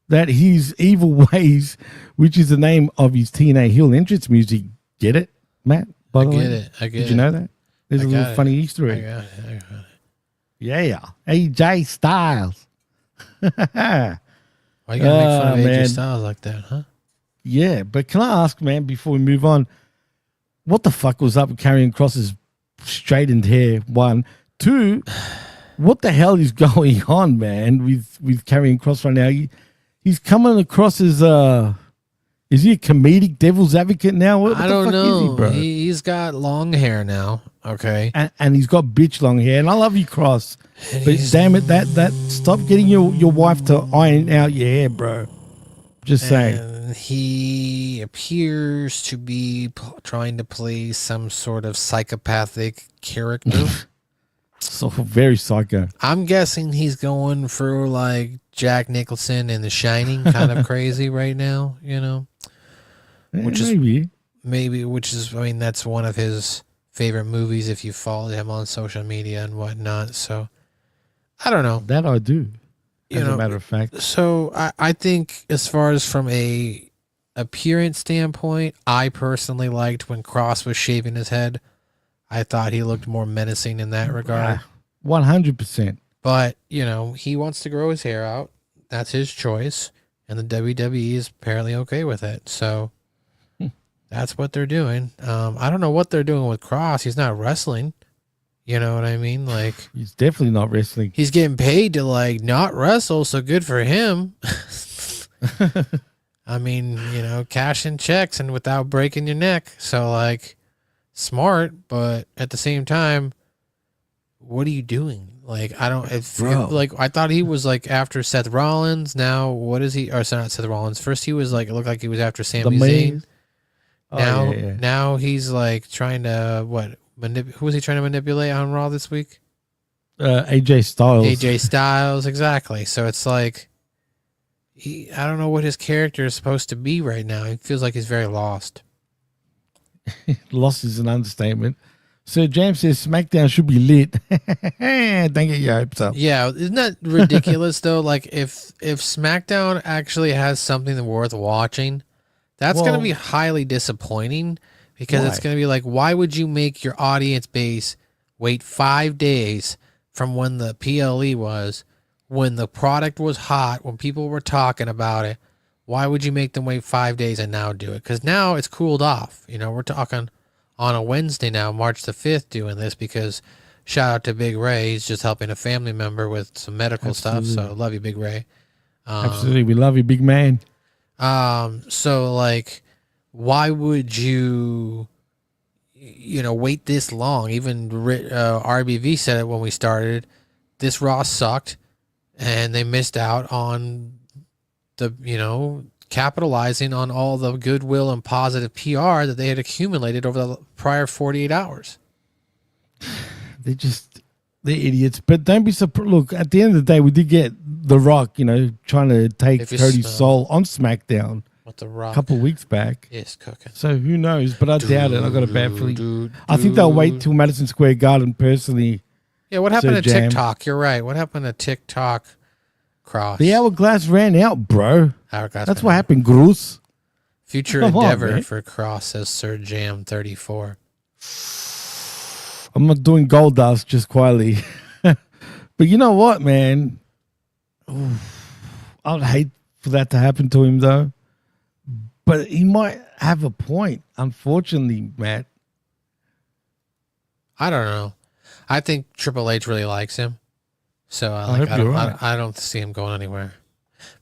that his evil ways, which is the name of his TNA Hill entrance music. Get it, Matt? By the way? I get Did it. you know that? There's I a got little it. funny Easter I egg. got it. I got it. Yeah, AJ Styles. Why you gotta make fun of AJ man. Styles like that, huh? Yeah, but can I ask, man, before we move on, what the fuck was up with Karrion Kross's straightened hair? One, two. what the hell is going on, man, with Karrion Kross right now? He's coming across as is he a comedic devil's advocate now? What I the don't fuck know. is he, bro? He's got long hair now. Okay. And he's got bitch long hair. And I love you, Cross. And But he's- damn it, that stop getting your wife to iron out your hair, bro. Just saying. And he appears to be trying to play some sort of psychopathic character. So very psycho. I'm guessing he's going for like Jack Nicholson in The Shining, kind of crazy right now, you know? Which is maybe. which is, I mean, that's one of his favorite movies if you follow him on social media and whatnot. So I don't know. That I do. You As know, a matter of fact. So I think as far as from a appearance standpoint, I personally liked when Cross was shaving his head. I thought he looked more menacing in that regard. 100%. But, you know, he wants to grow his hair out. That's his choice. And the WWE is apparently okay with it. So that's what they're doing. I don't know what they're doing with Cross. He's not wrestling. You know what I mean? Like, He's definitely not wrestling. he's getting paid to like not wrestle, so good for him. I mean, you know, cashing checks and without breaking your neck. So like smart, but at the same time, what are you doing? Like, I don't like I thought he was like after Seth Rollins. Now what is he? Or sorry, not Seth Rollins. First he was like, it looked like he was after Sami Zayn. Now now he's like trying to what? Who was he trying to manipulate on Raw this week? AJ Styles. AJ Styles, exactly. So it's like, I don't know what his character is supposed to be right now. He feels like he's very lost. Lost is an understatement. Sir James says SmackDown should be lit. Don't get your hopes up. Yeah, isn't that ridiculous though? Like if SmackDown actually has something worth watching, that's going to be highly disappointing. Because it's going to be like, why would you make your audience base wait 5 days from when the PLE was, when the product was hot, when people were talking about it? Why would you make them wait 5 days and now do it? Because now it's cooled off. You know, we're talking on a Wednesday now, March the 5th, doing this because shout out to Big Ray. He's just helping a family member with some medical stuff. So love you, Big Ray. Absolutely. We love you, big man. So like, why would you know, wait this long? Even RBV said it when we started. This Raw sucked, and they missed out on the, you know, capitalizing on all the goodwill and positive PR that they had accumulated over the prior 48 hours. They're idiots. But don't be surprised. Look, at the end of the day, we did get The Rock, you know, trying to take Cody's soul on SmackDown. What The Rock a couple of weeks back is cooking. So who knows? But I doubt it. I got a bad feeling. I think they'll wait till Madison Square Garden personally. Yeah, what happened to TikTok? You're right. What happened to TikTok Cross? The hourglass ran out, bro. Hourglass. That's what happened, Groose. Future endeavor for Cross, says Sir Jam 34. I'm not doing gold dust just quietly. But you know what, man? I'd hate for that to happen to him, though. But he might have a point, unfortunately, Matt. I don't know. I think Triple H really likes him. So I don't see him going anywhere.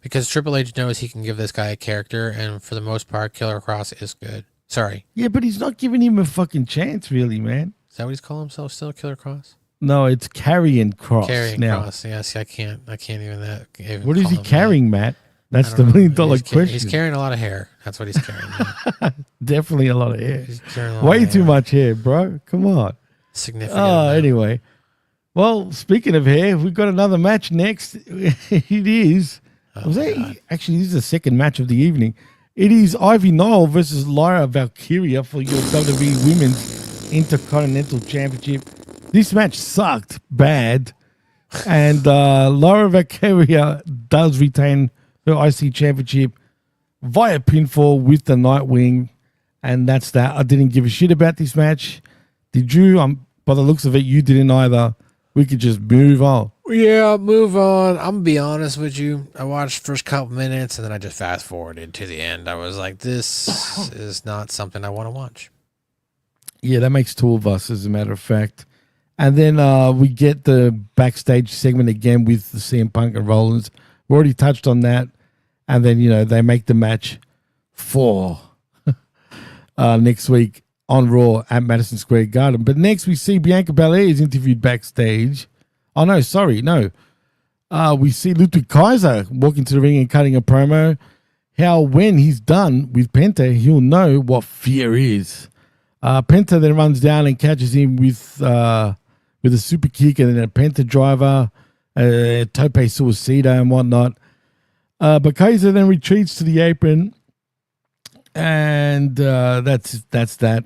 Because Triple H knows he can give this guy a character, and for the most part, Killer Cross is good. Sorry. Yeah, but he's not giving him a fucking chance, really, man. Is that what he's calling himself still, Killer Cross? No, it's Karrion Kross. Karrion Kross. Yeah, see, I can't even what is he carrying, Matt? That's the $1 million question. He's carrying a lot of hair. That's what he's carrying. Definitely a lot of hair. He's carrying a lot Way of too hair. much hair, bro. Come on. Significant. Anyway. Well, speaking of hair, we've got another match next. It is. Actually, this is the second match of the evening. It is Ivy Nile versus Lyra Valkyria for your WWE Women's Intercontinental Championship. This match sucked bad. And Lyra Valkyria does retain her IC Championship via pinfall with the Nightwing. And that's that. I didn't give a shit about this match. Did you? By the looks of it, you didn't either. We could just move on. Yeah, move on. I'm going to be honest with you. I watched the first couple minutes and then I just fast forwarded to the end. I was like, this is not something I want to watch. Yeah, that makes two of us, as a matter of fact. And then we get the backstage segment again with the CM Punk and Rollins. We already touched on that. And then, they make the match for next week on Raw at Madison Square Garden. But next we see Bianca Belair is interviewed backstage. Oh, no, sorry, no. We see Ludwig Kaiser walking to the ring and cutting a promo. How when he's done with Penta, he'll know what fear is. Penta then runs down and catches him with a super kick and then a Penta driver, tope suicida and whatnot. But Kaiser then retreats to the apron, and that's that.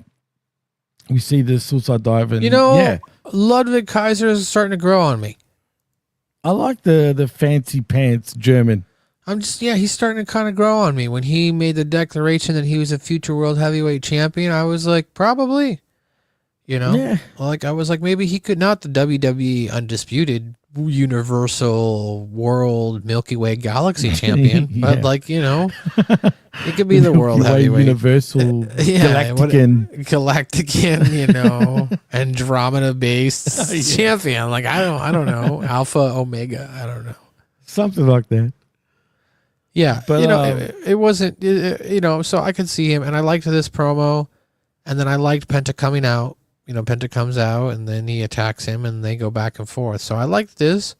We see the suicide dive, and Ludwig Kaiser is starting to grow on me. I like the fancy pants German. He's starting to kind of grow on me. When he made the declaration that he was a future world heavyweight champion, I was like, probably, like I was like, maybe he could, not the WWE undisputed universal world Milky Way galaxy champion, but it could be the world heavyweight universal galactican, Andromeda based champion. Like I don't know, Alpha Omega, I don't know, something like that. Yeah, but it wasn't, so I could see him, and I liked this promo, and then I liked Penta coming out. Penta comes out, and then he attacks him, and they go back and forth. So I liked this.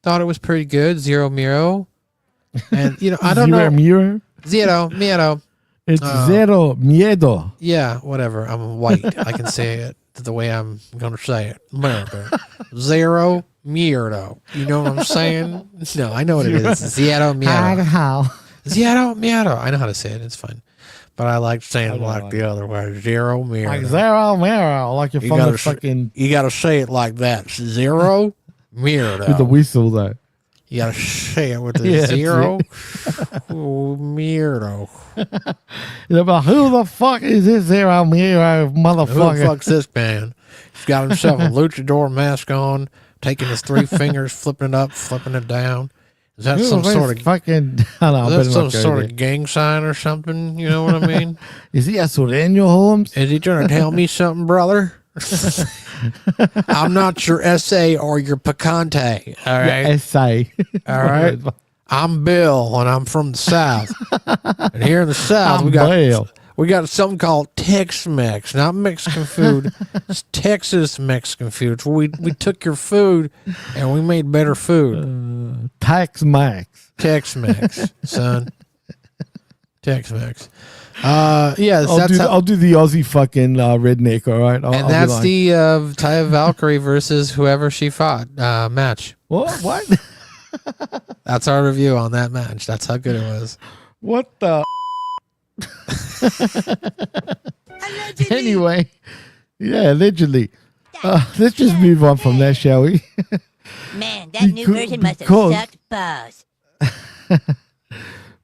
Thought it was pretty good. Zero Miro. And, I don't know. Miro? Zero Miro. It's Zero Miedo. Yeah, whatever. I'm white. I can say it the way I'm going to say it. Zero Miedo. You know what I'm saying? No, I know what it is. Zero Miedo. Zero Miedo. I know how to say it. It's fine. But I like saying it like the other way. Zero Miedo. Like Zero Miedo. Like you're from the fucking... You got to say it like that. Zero Miedo. With the whistle, though. You got to say it with the zero Miedo. But who the fuck is this Zero Miedo motherfucker? Who the fuck's this man? He's got himself a luchador mask on, taking his three fingers, flipping it up, flipping it down. Is that some sort of fucking? I don't know, is that some sort of gang sign or something? You know what I mean? Is he a Sureño, Holmes? Is he trying to tell me something, brother? I'm not your SA or your Picante. All right, your SA. All right. I'm Bill, and I'm from the South. And here in the South, we got something called Tex-Mex, not Mexican food. It's Texas Mexican food. We took your food and we made better food. Tex-Mex. Tex-Mex, son. Tex-Mex. I'll do the Aussie fucking redneck. All right, and that's the Taya Valkyrie versus whoever she fought match. What? That's our review on that match. That's how good it was. What the? Anyway, allegedly. Let's just move on from that, shall we? Man, that new version must have sucked balls.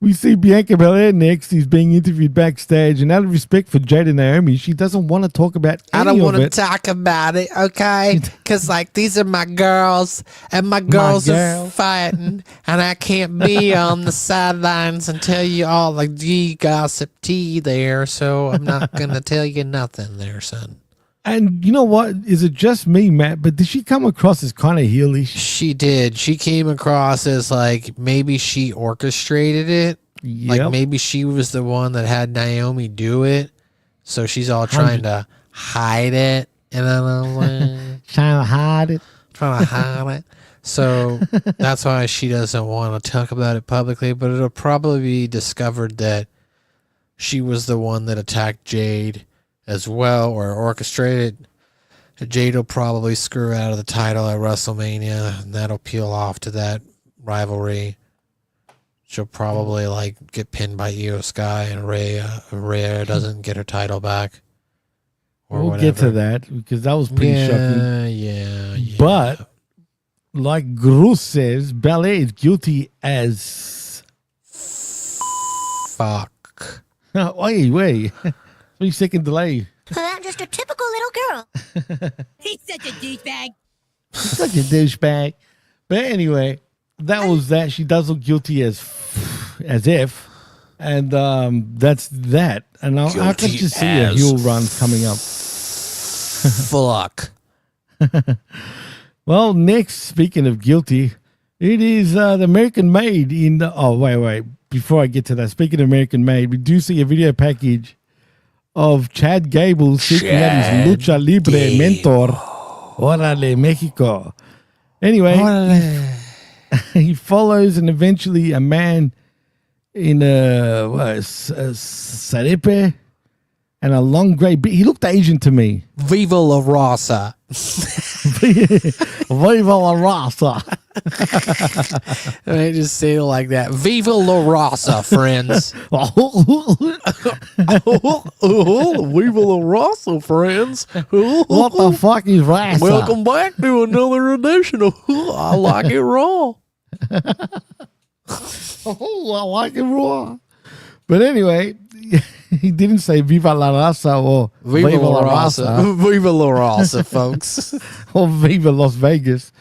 We see Bianca Belair next. He's being interviewed backstage, and out of respect for Jade and Naomi, she doesn't want to talk about any of it. I don't want to talk about it, okay? Because, these are my girls, and my girls are fighting, and I can't be on the sidelines and tell you all the gossip tea there, so I'm not going to tell you nothing there, son. And you know what? Is it just me, Matt? But did she come across as kind of heelish? She did. She came across as maybe she orchestrated it. Yep. Like maybe she was the one that had Naomi do it. So she's all trying to hide it. And then I'm like, trying to hide it. So that's why she doesn't want to talk about it publicly. But it'll probably be discovered that she was the one that attacked Jade as well, or orchestrated. Jade will probably screw out of the title at WrestleMania, and that'll peel off to that rivalry. She'll probably get pinned by Iyo Sky, and Rhea doesn't get her title back. We'll get to that because that was pretty shocking. Yeah. But like Gross says, Belair is guilty as fuck. Wait. 3-second delay. I'm just a typical little girl. He's such a douchebag. But anyway, that was that. She does look guilty as if. And that's that. And I can just see a heel run coming up. Fuck. Well, next, speaking of guilty, it is the American Made in the... Oh, wait. Before I get to that, speaking of American Made, we do see a video package of Chad Gable seeking out his Lucha Libre mentor. Órale, Mexico. Anyway, he follows and eventually a man in a sarepe and a long gray beard. He looked Asian to me. Viva la Raza. Viva la raza. I just say it like that. Viva la Raza, friends. Viva la Raza, friends. What the fuck is raza? Welcome back to another edition of I Like It Raw. Oh, I like it raw. But anyway, he didn't say Viva la raza or Viva la Raza. Viva la Raza, folks. or Viva Las Vegas.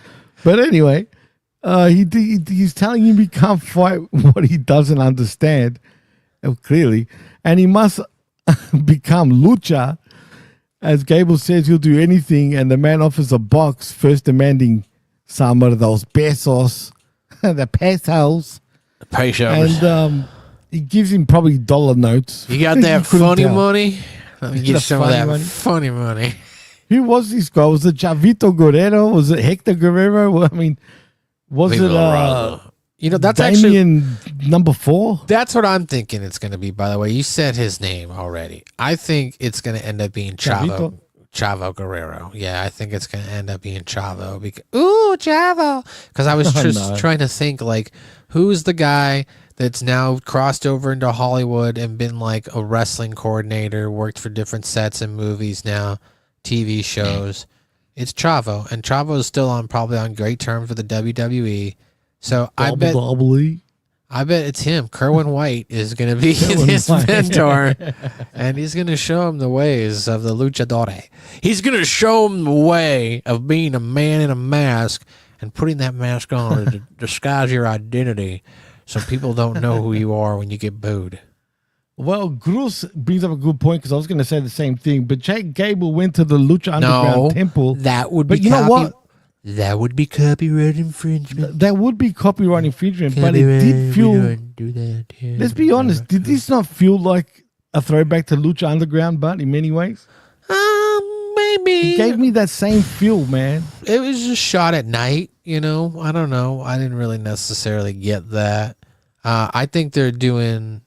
But anyway, he's telling him he can't fight what he doesn't understand, clearly, and he must become lucha. As Gable says, he'll do anything, and the man offers a box, first demanding some of those pesos, the pesos. And he gives him probably dollar notes. You got that funny money? Let me get The some of funny that money? funny money. Who was this guy? Was it Chavito Guerrero? Was it Hector Guerrero? Well, I mean, was Viva it la Raza. You know, that's actually Damien number 4? that's what I'm thinking it's going to be. By the way, you said his name already. I think it's going to end up being Chavo Guerrero. Yeah, I think it's going to end up being Chavo. Chavo. Because I was just trying to think, like, who's the guy that's now crossed over into Hollywood and been like a wrestling coordinator, worked for different sets and movies now, TV shows. It's Chavo, and Chavo is still probably on great terms with the WWE. So I bet it's him. Kerwin White is going to be his mentor, and he's going to show him the ways of the luchador. He's going to show him the way of being a man in a mask and putting that mask on to disguise your identity so people don't know who you are when you get booed. Well, Cruz brings up a good point because I was going to say the same thing. But Chad Gable went to the Lucha Underground Temple. That would but be you know what? That would be copyright infringement. That would be copyright infringement, but it did feel... Do that, yeah. Let's be honest. Did this not feel like a throwback to Lucha Underground, but in many ways? Maybe. It gave me that same feel, man. It was just shot at night, you know. I don't know. I didn't really necessarily get that. I think they're doing...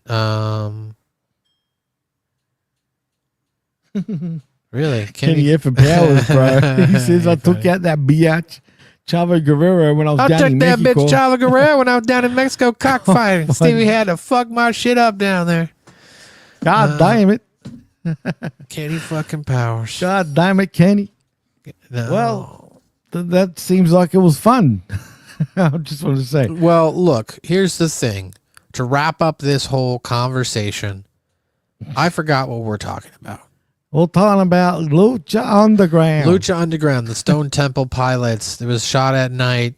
Really? Kenny F. Powers, bro. He says, I took out that biatch, Chavo Guerrero, when I was down in Mexico. I took that bitch Chavo Guerrero when I was down in Mexico cockfighting. Stevie had to fuck my shit up down there. God damn it. Kenny fucking Powers. God damn it, Kenny. No. Well, that seems like it was fun. I just want to say. Well, look, here's the thing. To wrap up this whole conversation, I forgot what we're talking about. We're talking about Lucha Underground. Lucha Underground, the Stone Temple Pilots. It was shot at night.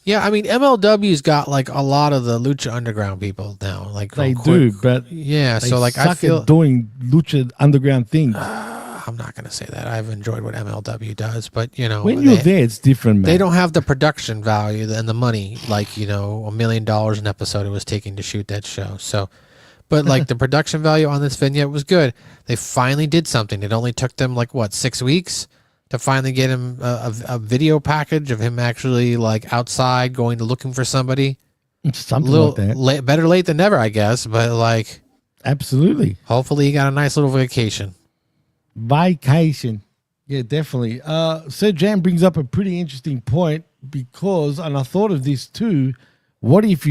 Yeah, I mean, MLW's got like a lot of the Lucha Underground people now. Like they do, but yeah. they So like, suck I feel at doing Lucha Underground things. I'm not gonna say that. I've enjoyed what MLW does, but you know, when you're there, it's different, man. They don't have the production value and the money like $1 million an episode it was taking to shoot that show. So. But like the production value on this vignette was good. They finally did something. It only took them like 6 weeks to finally get him a video package of him actually like outside going to looking for somebody. Something like that. Better late than never, I guess. But like, absolutely. Hopefully, he got a nice little vacation. Vacation, yeah, definitely. Sir Jam brings up a pretty interesting point because, and I thought of this too. What if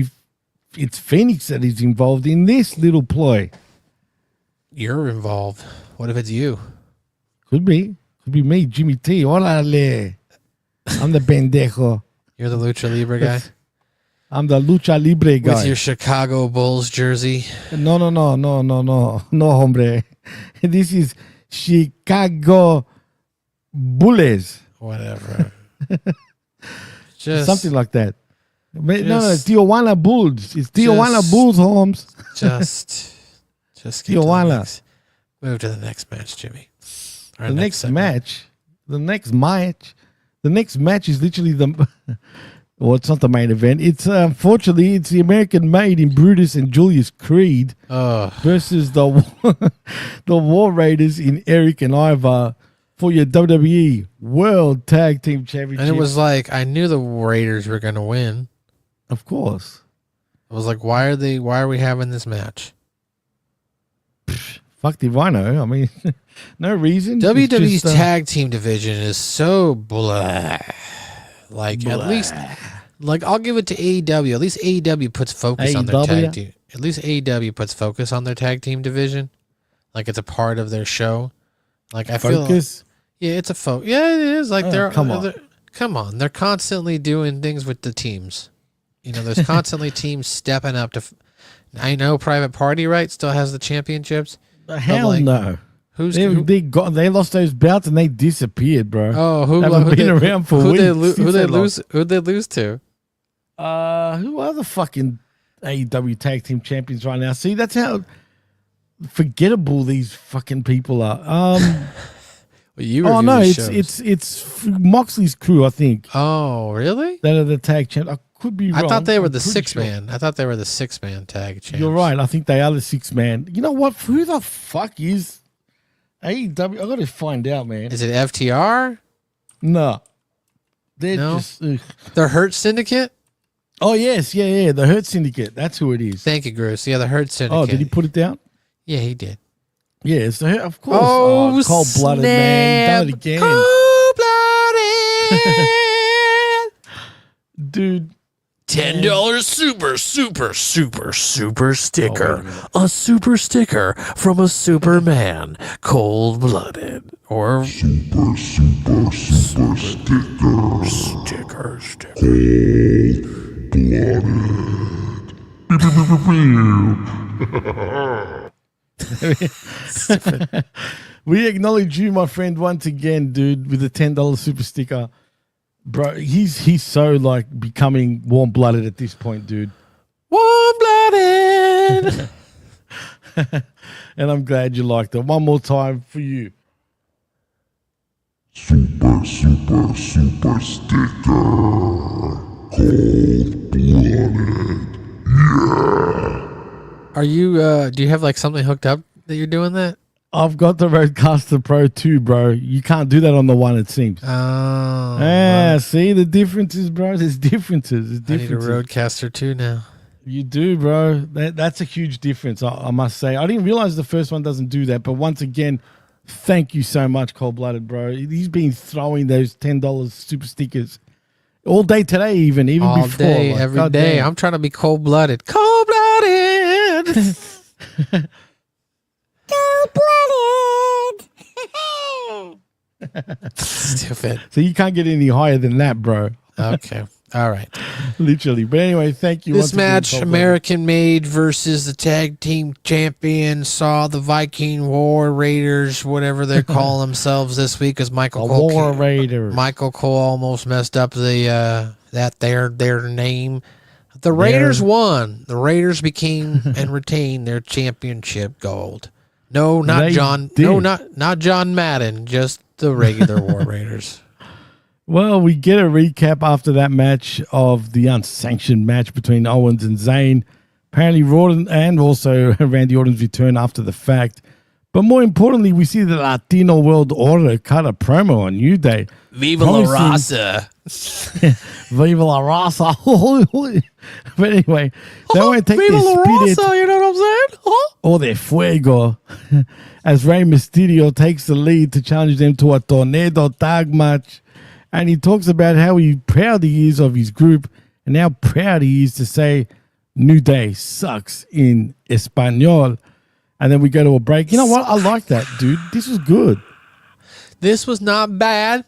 it's Phoenix that is involved in this little ploy? You're involved. What if it's you? Could be me, Jimmy T. Órale. I'm the pendejo. You're the Lucha Libre guy? I'm the Lucha Libre guy. With your Chicago Bulls jersey? No, hombre. This is Chicago Bulls. Whatever. Something like that. No, it's Tijuana Bulls. It's Tijuana Bulls, Holmes. Just Tijuana. Move to the next match, Jimmy. The next match The next match is literally the. Well, it's not the main event. It's unfortunately it's the American Made in Brutus and Julius Creed versus the War Raiders in Eric and Ivar for your WWE World Tag Team Championship. And it was like I knew the Raiders were going to win. Of course. I was like, why are we having this match? Fuck if I know. I mean, no reason. WWE's tag team division is so blah. Like blah. At least, like I'll give it to AEW. At least AEW puts focus on their tag team. At least AEW puts focus on their tag team division. Like it's a part of their show. Like I feel like, yeah, it's a focus. Yeah, it is. Like come on. They're constantly doing things with the teams. You know, there's constantly teams stepping up to. I know Private Party, right? Still has the championships. Hell no. They lost those belts and they disappeared, bro. Oh, who'd they lose to? Who are the fucking AEW tag team champions right now? See, that's how forgettable these fucking people are. It's Moxley's crew, I think. Oh, really? That are the tag champ. I could be wrong. I thought they were the six-man. I thought they were the six-man tag champs. You're right. I think they are the six-man. You know what? Who the fuck is AEW? I got to find out, man. Is it FTR? No. They're just... The Hurt Syndicate? Oh, yes. Yeah. The Hurt Syndicate. That's who it is. Thank you, Bruce. Yeah, the Hurt Syndicate. Oh, did he put it down? Yeah, he did. Yeah, it's the Hurt, of course. Oh, cold-blooded, man. Done it again. Cold-blooded. Dude. $10 super sticker. A super sticker from a Superman. Cold-blooded. Or super sticker. Cold-blooded. We acknowledge you, my friend, once again, dude, with a $10 super sticker. Bro, he's so like becoming warm-blooded at this point, dude. Warm-blooded. And I'm glad you liked it. One more time for you. Super sticker. Cold-blooded. Yeah. Are you, do you have like something hooked up that you're doing that? I've got the Rodecaster Pro 2, bro. You can't do that on the one, it seems. Oh. Right. See the differences, bro? There's differences. I need a Rodecaster 2 now. You do, bro. That's a huge difference, I must say. I didn't realize the first one doesn't do that, but once again, thank you so much, Cold-Blooded, bro. He's been throwing those $10 super stickers all day today, even all before. Day, like, every day. I'm trying to be cold-blooded. Cold-blooded! Stupid. So you can't get any higher than that, bro. Okay. All right. Literally. But anyway, thank you. This match, American Made versus the tag team champion, saw the Viking War Raiders, whatever they call themselves this week, because Michael Cole almost messed up their name. The Raiders won. The Raiders became and retained their championship gold. No, not John. Did. No, not John Madden. Just the regular War Raiders. Well, we get a recap after that match of the unsanctioned match between Owens and Zayn. Apparently, Raw and also Randy Orton's return after the fact. But more importantly, we see the Latino World Order cut a promo on New Day. Viva la raza. Viva la raza. But anyway, they won't take Viva their la spirit. raza, you know what I'm saying? Or their fuego. As Rey Mysterio takes the lead to challenge them to a tornado tag match. And he talks about how proud he is of his group and how proud he is to say New Day sucks in Espanol. And then we go to a break. You know what? I like that, dude. This was good. This was not bad.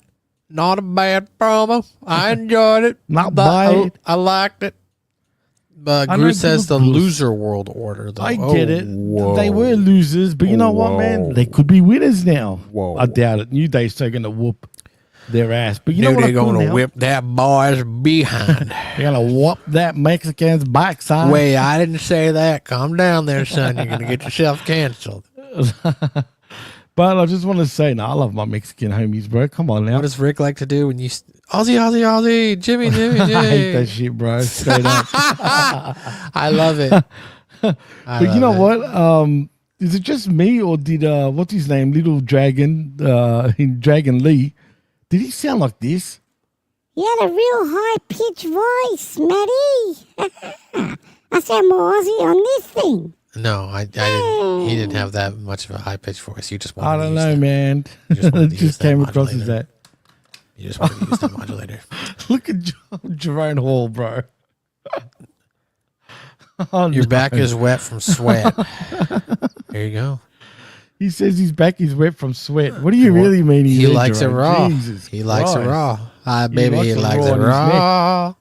Not a bad promo. I enjoyed it. Not bad. I liked it. But Gru says the loser world order, though. I get it. Whoa. They were losers, but you know what, man? They could be winners now. Whoa. I doubt it. New Day's still going to whoop their ass. But you know what? They're going to whip that boy's behind. They're going to whoop that Mexican's backside. Wait, I didn't say that. Calm down there, son. You're going to get yourself canceled. But I just want to say, I love my Mexican homies, bro. Come on now. What does Rick like to do when you Aussie, Aussie, Aussie, Jimmy, Jimmy, I hate that Jimmy? shit, bro. Straight up. I love it. But you know what? Is it just me or did what's his name, Little Dragon, in Dragon Lee? Did he sound like this? You had a real high-pitched voice, Matty. I sound more Aussie on this thing. No, I didn't. He didn't have that much of a high pitched voice. You just wanted I to don't use know, that. man. You just wanted It to use just that came across as modulator. that. You just wanted to use that modulator. Look at Jerome Hall, bro. Oh, Your no. back is wet from sweat. There you go. He says his back is wet from sweat. What do you really mean? He there, likes it Jerome? raw. Jesus He likes it Christ. raw. Hi, baby. He likes raw it on his raw.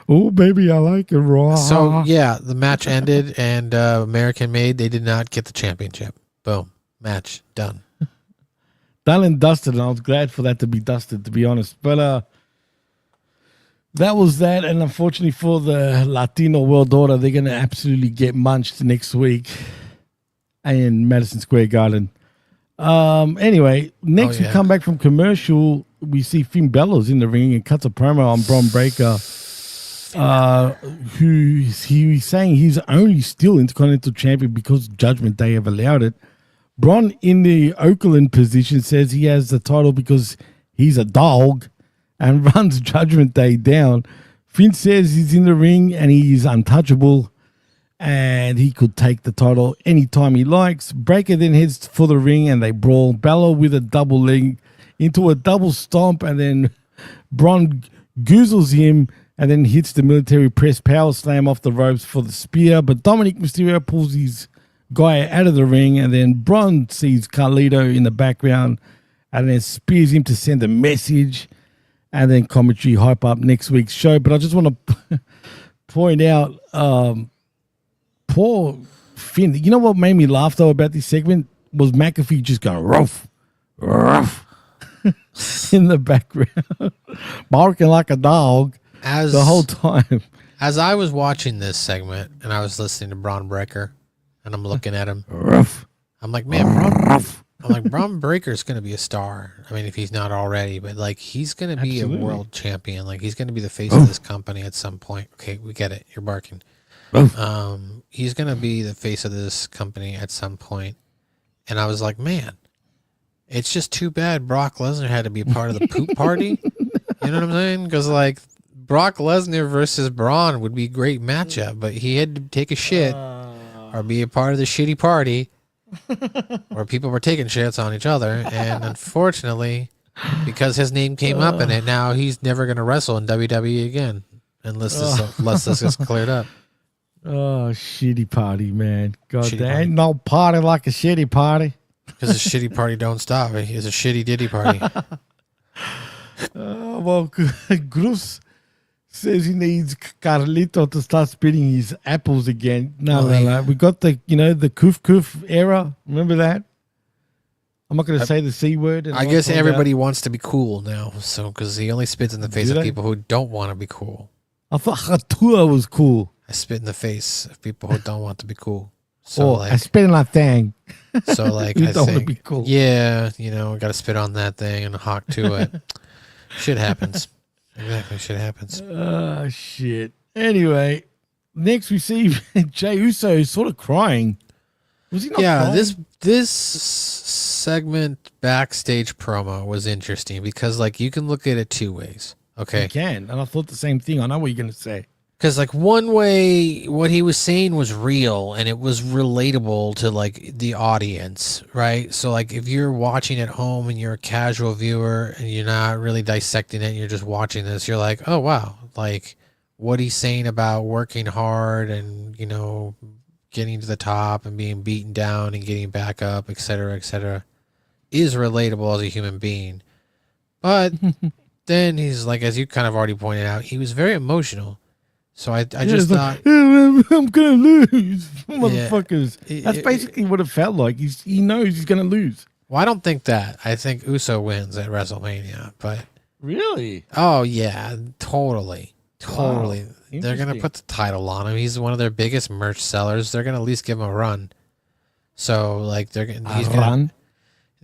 Oh, baby, I like it raw. So, yeah, the match ended and American Made, they did not get the championship. Boom. Match done. done and dusted, and I was glad for that to be dusted, to be honest. But that was that, and unfortunately for the Latino World Order, they're going to absolutely get munched next week in Madison Square Garden. Anyway, next we come back from commercial. We see Finn Balor's in the ring and cuts a promo on Bron Breakker, who he's saying he's only still Intercontinental Champion because Judgment Day have allowed it. Bron in the Oakland position says he has the title because he's a dog and runs Judgment Day down. Finn says he's in the ring and he's untouchable and he could take the title anytime he likes. Breakker then heads for the ring and they brawl. Balor with a double leg into a double stomp, and then Bron goozles him and then hits the military press power slam off the ropes for the spear. But Dominic Mysterio pulls his guy out of the ring, and then Bron sees Carlito in the background and then spears him to send a message, and then commentary hype up next week's show. But I just want to point out, poor Finn. You know what made me laugh though about this segment was McAfee just going ruff, ruff in the background, barking like a dog the whole time. As I was watching this segment and I was listening to Bron Breakker and I'm looking at him, Ruff. I'm like, man, Bron Breakker's going to be a star. I mean, if he's not already, but like he's going to be a world champion. Like he's going to be the face of this company at some point. Okay, we get it. You're barking. He's going to be the face of this company at some point. And I was like, man, it's just too bad Brock Lesnar had to be a part of the poop party. You know what I'm saying? Because like Brock Lesnar versus Braun would be a great matchup, but he had to take a shit or be a part of the shitty party where people were taking shits on each other. And unfortunately, because his name came up in it, now he's never going to wrestle in WWE again unless this is cleared up. Oh, shitty party, man. God, Shitty there party. ain't no party like a shitty party. Because the shitty party don't stop. It's a shitty ditty party. Well, Grus says he needs Carlito to start spitting his apples again. No. We got the Koof Koof era. Remember that? I'm not going to say the C word. I guess everybody wants to be cool now. So, because he only spits in the face of people who don't want to be cool. I thought Hatua was cool. I spit in the face of people who don't want to be cool. So, I spit in my thing. So, like, You I don't want to think, be cool. yeah, got to spit on that thing and hawk to it. Shit happens. Exactly, shit happens. Oh, shit. Anyway, next we see Jey Uso sort of crying. Was he not crying? This segment backstage promo was interesting because, like, you can look at it two ways. Okay. You can, and I thought the same thing. I know what you're going to say. Because, like, one way, what he was saying was real and it was relatable to, like, the audience, right? So, like, if you're watching at home and you're a casual viewer and you're not really dissecting it and you're just watching this, you're like, oh, wow. Like, what he's saying about working hard and, getting to the top and being beaten down and getting back up, et cetera, is relatable as a human being. But then he's, like, as you kind of already pointed out, he was very emotional. So I just thought, I'm gonna lose, motherfuckers. That's basically what it felt like. He knows he's gonna lose. Well, I don't think that. I think Uso wins at WrestleMania. But Really? oh yeah, totally. Wow. They're gonna put the title on him. He's one of their biggest merch sellers. They're gonna at least give him a run. So like he's gonna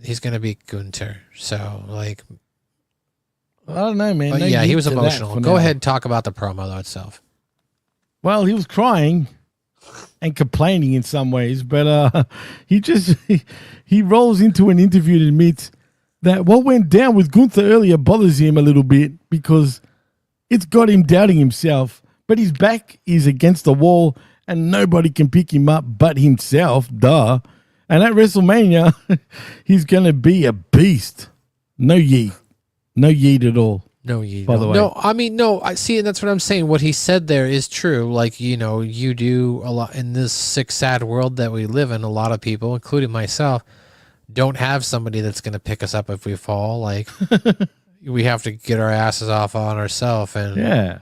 He's going to beat Gunther. So, like, I don't know, man. but No yeah, he heat was to that emotional. for Go now. ahead and talk about the promo though itself. Well, he was crying and complaining in some ways, but he rolls into an interview and admits that what went down with Gunther earlier bothers him a little bit because it's got him doubting himself, but his back is against the wall and nobody can pick him up but himself, duh. And at WrestleMania, he's going to be a beast. No yeet. No yeet at all. No, you By the way. No, I mean, no, I see, and that's what I'm saying. What he said there is true. Like, you know, you do a lot in this sick, sad world that we live in. A lot of people, including myself, don't have somebody that's going to pick us up if we fall. Like, we have to get our asses off on ourselves and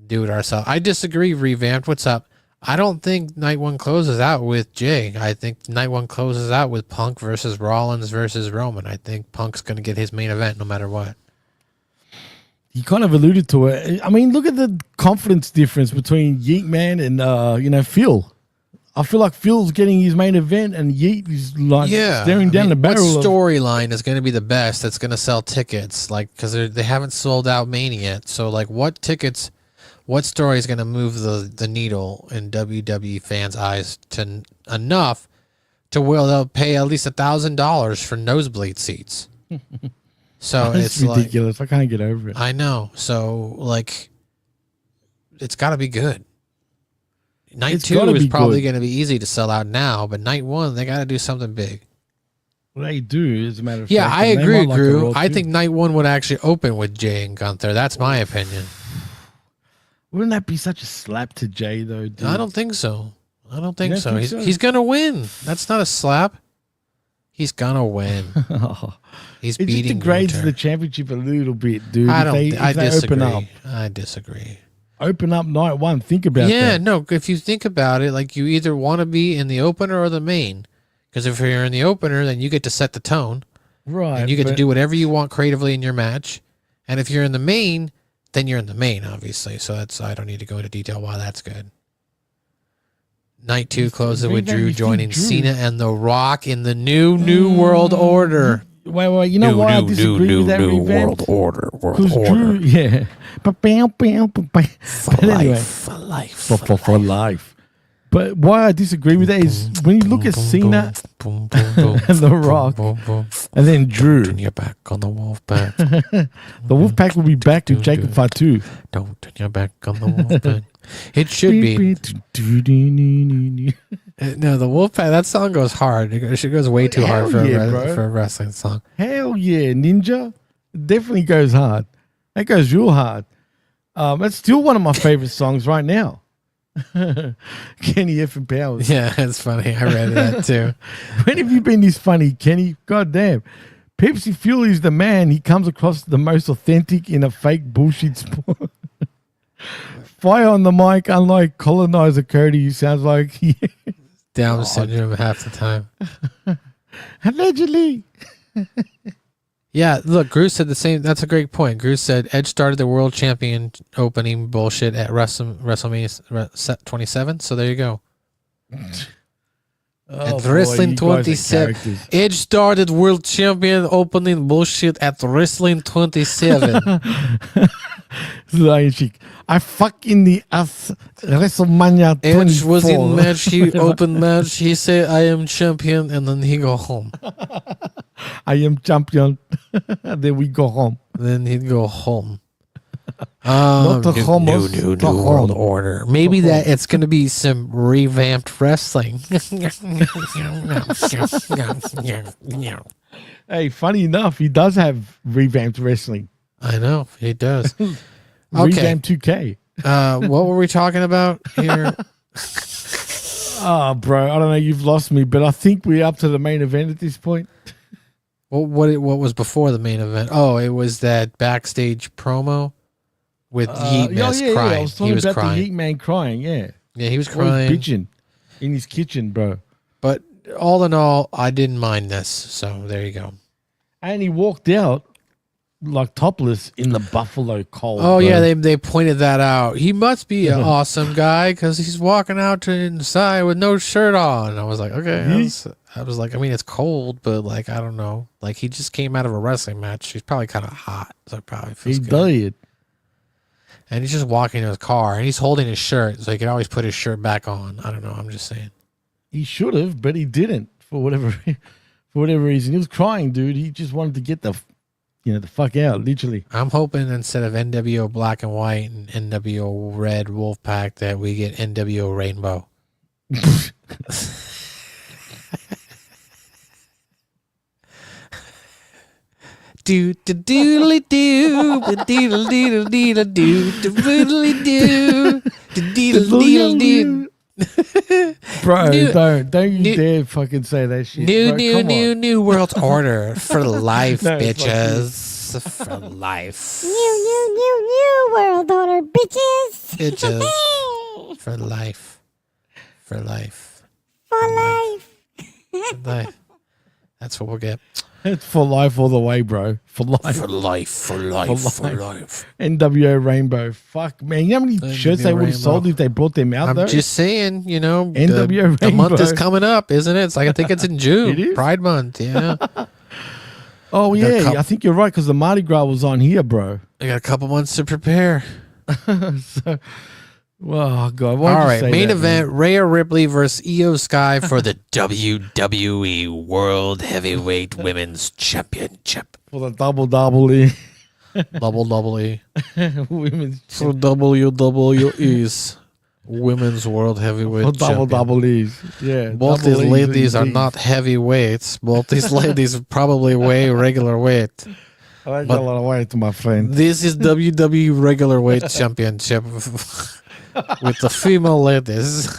do it ourselves. I disagree, Revamped. What's up? I don't think night one closes out with Jay. I think night one closes out with Punk versus Rollins versus Roman. I think Punk's going to get his main event no matter what. You kind of alluded to it. I mean, look at the confidence difference between Yeet Man and Phil. I feel like Phil's getting his main event and Yeet is like staring down the barrel. What storyline is going to be the best that's going to sell tickets? Like, because they haven't sold out Mania yet. So, like, what story is going to move the needle in WWE fans' eyes to enough to where they'll pay at least $1,000 for nosebleed seats? So it's it's ridiculous. I can't get over it. I know. So, like, it's got to be good. Night It's 2 gotta is be probably good. going to be easy to sell out now, but night 1 they got to do something big. Well, they do, as a matter of Yeah, fact. I and they agree, might like a Drew. Raw I too. think night 1 would actually open with Jay and Gunther. That's my opinion. Wouldn't that be such a slap to Jay, though? Dude? I don't think so. I don't You think don't so. think He's so? he's gonna win. That's not a slap. He's gonna win. He's It just beating degrades Gunther. the championship a little bit, dude. I If don't. they I disagree. open I disagree. up night one. Think about Yeah, that. no. If you think about it, like you either want to be in the opener or the main. Because if you're in the opener, then you get to set the tone, Right. and you get to but- do whatever you want creatively in your match. And if you're in the main, then you're in the main, obviously. So that's I don't need to go into detail why that's good. Night 2 closes with Revamp, Drew you think joining Drew- Cena and The Rock in the new World Order. Wait. You know why I disagree with that revamp? order. Because Drew, yeah. But anyway, For life. for life. But why I disagree with that is when you look at Cena Boom, boom, boom, and The Rock, boom, boom. and then Drew, Turn your back on the Wolfpack. the Wolfpack will be back with Jacob Fatu. Don't turn your back on the Wolfpack. It should be. No, the Wolfpack, that song goes hard. It goes way too hard Hell yeah, bro. for a wrestling song. Hell yeah, Ninja. It definitely goes hard. That goes real hard. It's still one of my favorite songs right now. Kenny F and Powers. Yeah, it's funny. I read that too. When have you been this funny, Kenny? God damn. Pepsi Fuel is the man. He comes across the most authentic in a fake bullshit sport. Fire on the mic, unlike colonizer Cody, he sounds like Down syndrome half the time. allegedly. Yeah, look, Gru said the same. That's a great point. Gru said Edge started the world champion opening bullshit at WrestleMania 27. So there you go. Oh, At boy, Wrestling you guys are 27. characters. Edge started world champion opening bullshit at Wrestling 27. Lion Chic. I fuck in the ass. WrestleMania 24. Edge was in match. He opened match. He said, I am champion. And then he go home. I am champion. Then we go home. Then he'd go home. Not the homos. New the world home. order. Maybe that it's going to be some revamped wrestling. Hey, funny enough, he does have revamped wrestling. I know he does. Okay. Revamped 2K. What were we talking about here? Oh, bro, I don't know. You've lost me, but I think we're up to the main event at this point. What was before the main event? Oh, it was that backstage promo with Yeet Mess crying. I was talking He was about crying. the Yeet Man crying, yeah. Yeah, he was Or he was crying. bitching in his kitchen, bro. But all in all, I didn't mind this. So there you go. And he walked out like topless in the Buffalo Cold. Oh bro. yeah, they pointed that out. He must be an awesome guy because he's walking out to inside with no shirt on. And I was like, okay. I was like, I mean, it's cold, but like, I don't know. Like, he just came out of a wrestling match. He's probably kind of hot, so it probably feels He good. did. And he's just walking to his car, and he's holding his shirt, so he can always put his shirt back on. I don't know. I'm just saying. He should have, but he didn't for whatever reason. He was crying, dude. He just wanted to get the fuck out, literally. I'm hoping instead of NWO Black and White and NWO Red Wolfpack that we get NWO Rainbow. Do do doodly do doodle doodle doodle do doodly do doodle doodle do. Bro, New- don't you new- dare fucking say that shit. Bro, come on. New world order for life, No, it's bitches. For life, New world order, bitches. bitches. For life, for life, For life. for life. That's what we'll get. It's for life all the way, bro. For life. For life, for life, for life. NWO Rainbow. Fuck, man. You know how many shirts they would have Rainbow. sold if they brought them out, I'm though? just saying, you know, NWO the month is Rainbow. coming up, isn't it? It's like, I think it's in June. It is? Pride Month, yeah. Oh, Got a yeah. couple- I think you're right because the Mardi Gras was on here, bro. I got a couple months to prepare. So, well, God. All why'd you right, say main that, event, Rhea Ripley versus Iyo Sky for the WWE World Heavyweight Women's Championship. man? For the double E. Double E. Women's For WWE's Women's World Heavyweight for Championship. double E's. Yeah. Both double these E's ladies are indeed. not heavyweights. Both these ladies probably weigh regular weight. I got a lot of weight to my friend. This is WWE Regular Weight Championship with the female ladies.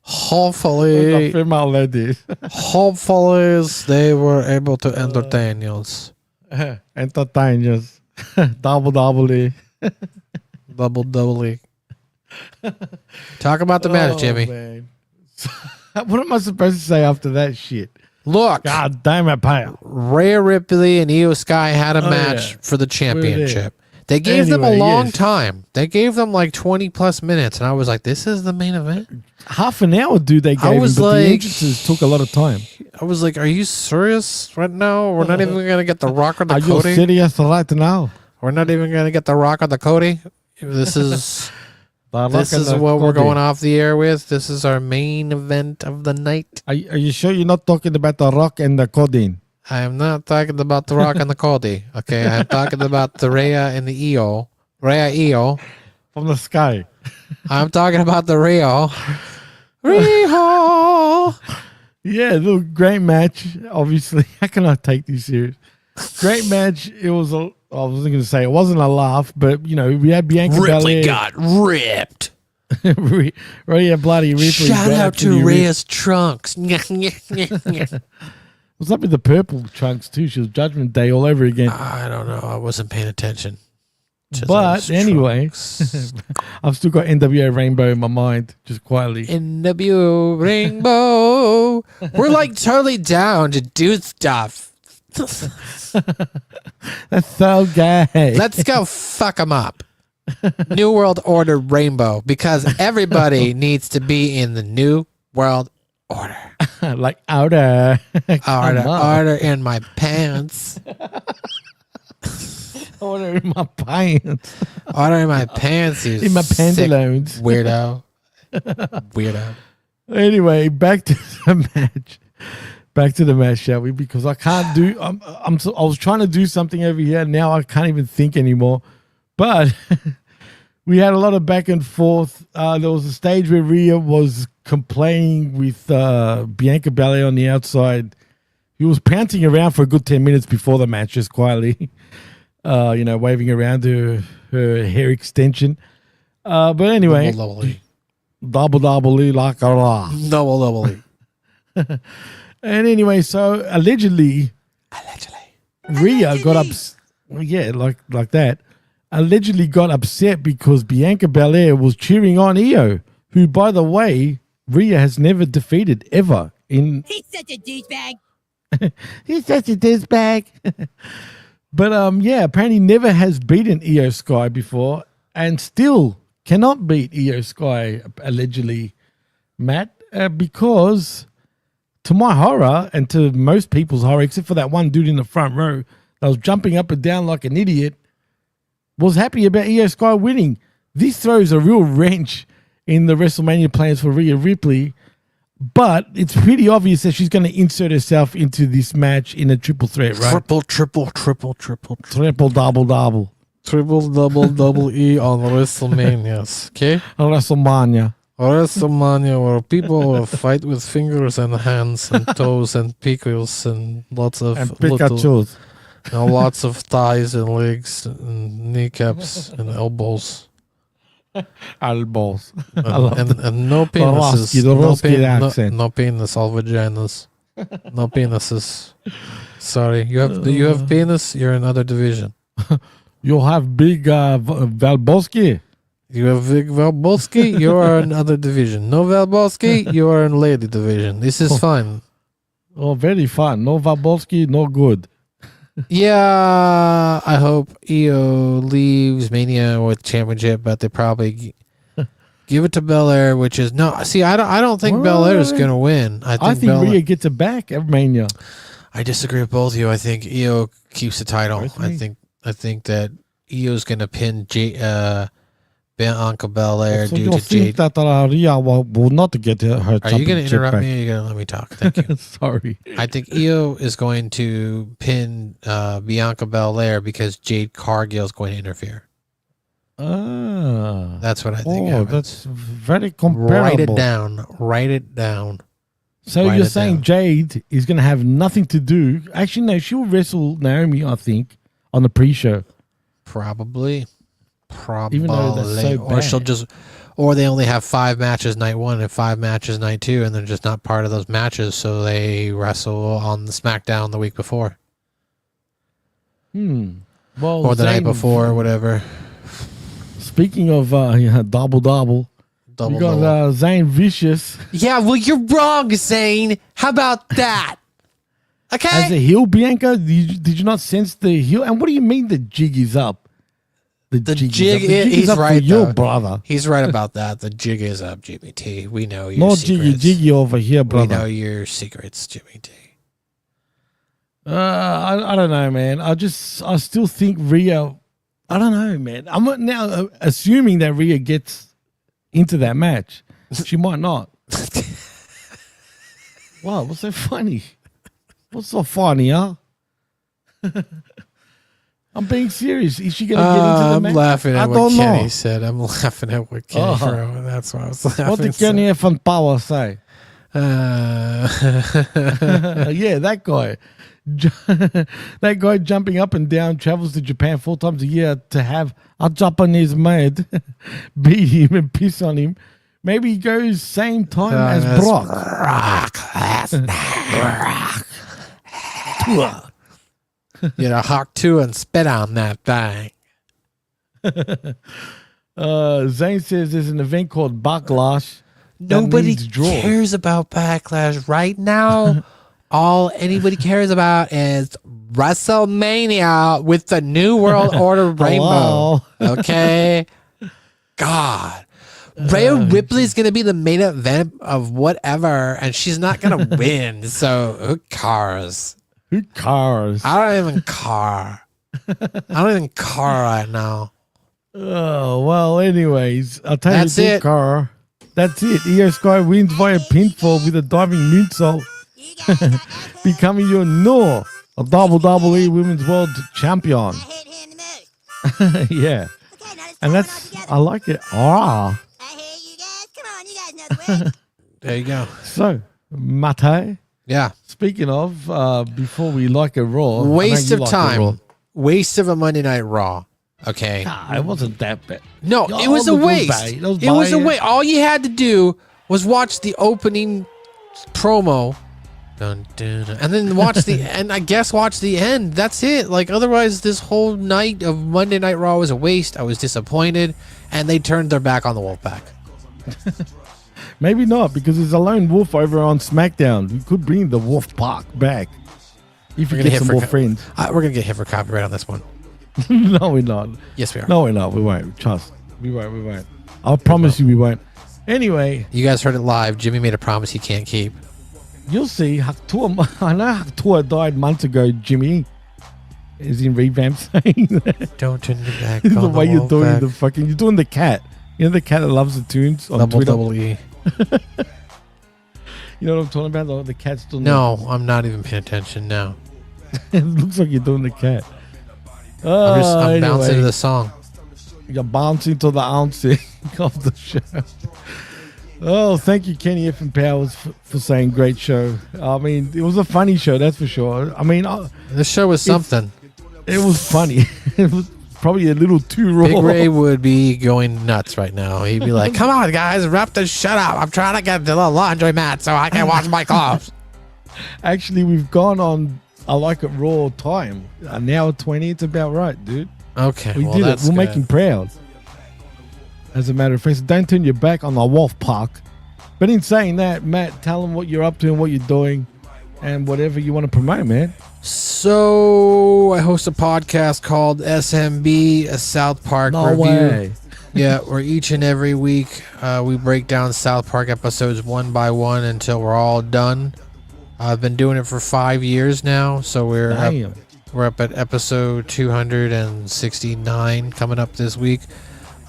Hopefully, Female ladies. hopefully they were able to entertain us. Entertainers. Double E. Double E. Talk about the match, Jimmy. Man. What am I supposed to say after that shit? Look, God damn it, pal. Rhea Ripley and Iyo Sky had a Oh, match yeah. for the there. championship. They gave them a Anyway, long yes. time. They gave them like 20 plus minutes, and I was like, "This is the main event." Half an hour, dude, they gave was him, but the like- entrances took a lot of time. I was like, "Are you serious right now? We're not even gonna get the Rock or the Are you Cody. serious right now? We're not even gonna get the Rock or the Cody. This is The this Rock and is the what we're Cody. going off the air with. This is our main event of the night. Are you sure you're not talking about the Rock and the Codeine? I am not talking about the Rock and the Cody. Okay, I'm talking about the Rhea and the Iyo. Rhea Iyo. From the sky. I'm talking about the Rio. Rio. Yeah, look, great match. Obviously, how can I take this serious? Great match. It was I wasn't going to say it wasn't a laugh, but you know we had Bianca Ripley Belair. got ripped. Rhea bloody Ripley. Shout got out to absolutely ripped. Rhea's trunks. What's up with the purple trunks too? She was Judgment Day all over again. I don't know. I wasn't paying attention. to But those anyway, trunks. I've still got NWO Rainbow in my mind, just quietly. NWO Rainbow. We're like totally down to do stuff. That's so gay. Let's go fuck them up. New World Order Rainbow, because everybody needs to be in the New World Order. Like outer. Order in my pants. Order in my pants. Order in my pants, you In my sick pantaloons. weirdo. Weirdo. Anyway, back to the match. Back to the match, shall we? Because I can't do. I was trying to do something over here. Now I can't even think anymore. But we had a lot of back and forth. There was a stage where Rhea was complaining with Bianca Belair on the outside. He was pouncing around for a good 10 minutes before the match, just quietly. Waving around her hair extension. But anyway, double E like a la. Double E. And anyway, so allegedly Rhea got upset. Yeah, like that. Allegedly got upset because Bianca Belair was cheering on Iyo, who, by the way, Rhea has never defeated ever. He's such a douchebag. He's such a douchebag. But yeah, apparently never has beaten Iyo Sky before and still cannot beat Iyo Sky, allegedly, Matt, because to my horror and to most people's horror, except for that one dude in the front row that was jumping up and down like an idiot, was happy about Iyo Sky winning. This throws a real wrench in the WrestleMania plans for Rhea Ripley, but it's pretty obvious that she's going to insert herself into this match in a triple threat, right? Triple, Double. double E on WrestleManias. Okay? WrestleMania. WrestleMania, where people will fight with fingers and hands and toes and pickles and lots of And Pikachu's. lots of thighs and legs and kneecaps and elbows. Elbows. I love And no the penises. Roski accent. No penis, all vaginas. No penises. Sorry, you have penis. You're in another division. You have big Valboski. You have Vic Valboski. You are in another division. No Valboski. You are in lady division. This is fine. Oh, very fun. No Valboski, no good. Yeah, I hope Iyo leaves Mania with championship, but they probably give it to Belair, which is no. See, I don't think Belair is going to win. I think Rhea gets it back at Mania. I disagree with both of you. I think Iyo keeps the title. Really? I think that Io's going to pin Bianca Belair So due you to think Jade. that Rhea will not get her Are you going to championship interrupt back? me? Or are you going to let me talk? Thank you. Sorry. I think Iyo is going to pin Bianca Belair because Jade Cargill is going to interfere. That's what I think. Oh, happens. that's very comparable. Write it down. Write it down. So Write you're it saying down. Jade is going to have nothing to do. Actually, no, she'll wrestle Naomi, I think, on the pre-show. Probably. Even though that's so Or she'll bad. just, or they only have 5 matches night 1 and 5 matches night 2, and they're just not part of those matches, so they wrestle on the SmackDown the week before Well, or the night before, or whatever. Speaking of double, we got Zane Vicious Yeah, well, you're wrong, Zane. How about that? Okay. as a heel. Bianca, did you not sense the heel? And what do you mean the jig is up? The jig, is he's up right, for your though. brother. He's right about that. The jig is up, Jimmy T. We know your No secrets. jiggy over here, We know brother. your secrets, Jimmy T. I don't know, man. I still think Rhea. I don't know, man. I'm not now assuming that Rhea gets into that match. She might not. Wow, what's so funny? What's so funny, huh? I'm being serious. Is she going to get into the I'm match? laughing I at what don't Kenny know. said. I'm laughing at what Kenny wrote. That's why I was laughing. What did Kenny from Power say? Yeah, that guy. That guy jumping up and down, travels to Japan 4 times a year to have a Japanese maid beat him and piss on him. Maybe he goes same time as that's Brock. Get a Hawk 2 and spit on that thing. Zane says there's an event called Backlash. that Nobody needs draws. cares about Backlash right now. All anybody cares about is WrestleMania with the New World Order Rainbow. Hello. Okay? God. Rhea Ripley's going to be the main event of whatever, and she's not going to win. So who cares? Who cares? I don't even care. I don't even care right now. Oh, well, anyways, I'll tell That's you, it. car. That's it. Iyo Sky wins via pinfall with a diving moonsault, becoming your new WWE Women's World Champion. hit him the most. Yeah. Okay, now let's And talk that's, about I like it. Ah. I hear you guys. Come on, you guys know the way. There you go. So, Mate, Yeah. speaking of, before we like a Raw. I know Waste you of like a Raw. time. Waste of a Monday Night Raw. Okay. Nah, it wasn't that bad. No, Yeah, it was a it was waste. bad. It was a bad. waste. All you had to do was watch the opening promo. Dun, dun, dun, and then watch the and I guess watch the end. That's it. Like otherwise this whole night of Monday Night Raw was a waste. I was disappointed and they turned their back on the Wolfpack. Maybe not, because there's a lone wolf over on SmackDown. We could bring the wolf pack back. If We're you gonna get hit some for more co- friends. We're going to get hit for copyright on this one. No, we're not. Yes, we are. No, we're not. We won't. Trust. We won't. I promise you we won't. Anyway, You guys heard it live. Jimmy made a promise he can't keep. you'll see. I know Haktua died months ago, Jimmy. Is in revamp saying that. Don't turn your back The on way the you're doing Wolfpack. you're doing the cat. You know the cat that loves the tunes on Twitter? Double E. You know what I'm talking about? The cat's doing No, I'm not even paying attention now. it looks like you're doing the cat. I'm bouncing to the song. You're bouncing to the ouncing of the show. Oh, thank you, Kenny F. and Powers, for saying great show. I mean, it was a funny show, that's for sure. I mean, This show was something. it was funny. It was probably a little too raw. Big Ray would be going nuts right now. He'd be like, come on, guys, wrap the shut up. I'm trying to get to the laundry mat so I can wash my clothes. Actually, we've gone on I Like It Raw time. An hour 20, it's about right, dude. Okay, We well, did it. that's We'll good. make him proud. As a matter of fact, so don't turn your back on the Wolf Park. But in saying that, Matt, tell them what you're up to and what you're doing and whatever you want to promote, man. So I host a podcast called SMB, a South Park No review. way. Yeah, where each and every week we break down South Park episodes one by one until we're all done. I've been doing it for 5 years now, so we're up at episode 269 coming up this week.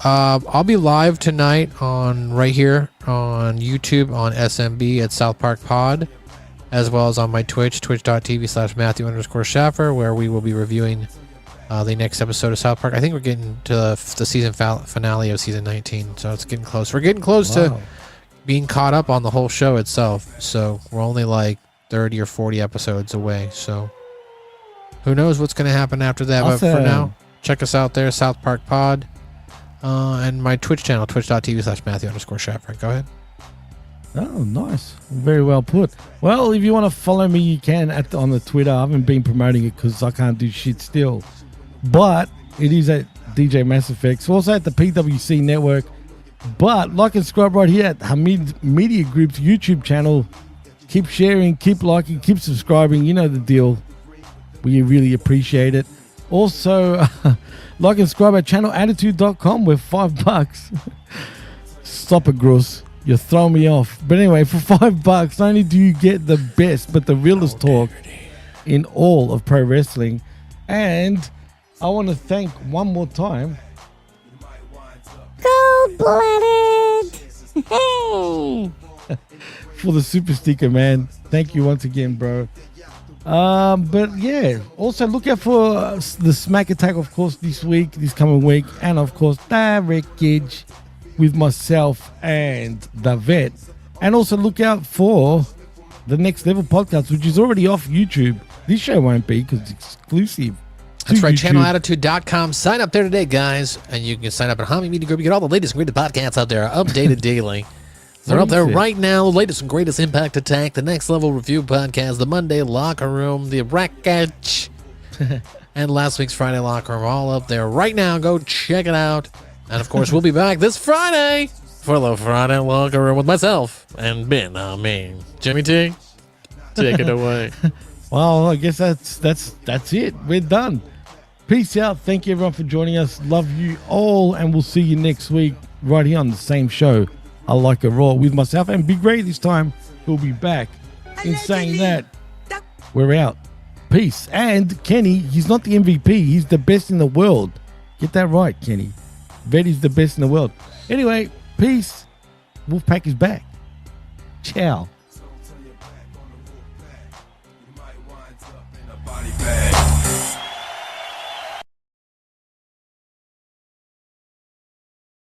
I'll be live tonight right here on YouTube on SMB at South Park Pod, as well as on my Twitch, twitch.tv/Matthew_Schaffer, where we will be reviewing the next episode of South Park. I think we're getting to the season finale of season 19, so it's getting close. We're getting close to being caught up on the whole show itself, so we're only like 30 or 40 episodes away, so who knows what's going to happen after that. Awesome. But for now, check us out there, South Park Pod, and my Twitch channel, twitch.tv/Matthew_Schaffer. Go ahead. Oh, nice. Very well put. Well, if you want to follow me, you can on the Twitter. I haven't been promoting it because I can't do shit still. But it is at DJ Mass Effects. Also at the PWC Network. But like and subscribe right here at Hamid Media Group's YouTube channel. Keep sharing, keep liking, keep subscribing. You know the deal. We really appreciate it. Also, like and subscribe at channelattitude.com with $5. Stop it, Gross. You're throwing me off. But anyway, for $5, not only do you get the best, but the realest talk in all of pro wrestling. And I want to thank one more time Cold-blooded. Hey. for the super sticker, man. Thank you once again, bro. But yeah, also look out for the Smack Attack, of course, this coming week. And of course, Direct Gauge with myself and the vet. And also look out for the Next Level podcast, which is already off YouTube. This show won't be because it's exclusive. That's right, YouTube. channelattitude.com. Sign up there today, guys. And you can sign up at Hamid Media Group. You get all the latest and greatest podcasts out there, updated daily. They're up there right now. The latest and greatest Impact Attack, the Next Level Review podcast, the Monday Locker Room, the Wreckage, and last week's Friday Locker Room, all up there right now. Go check it out. And of course, we'll be back this Friday for the Friday Locker Room with myself and Ben. I mean, Jimmy T, take it away. Well, I guess that's it. We're done. Peace out. Thank you everyone for joining us. Love you all, and we'll see you next week right here on the same show. I Like It Raw with myself and Big Ray this time. He'll be back. In saying that, we're out. Peace. And Kenny, he's not the MVP. He's the best in the world. Get that right, Kenny. Betty's the best in the world. Anyway, peace. Wolfpack is back. Ciao. bag.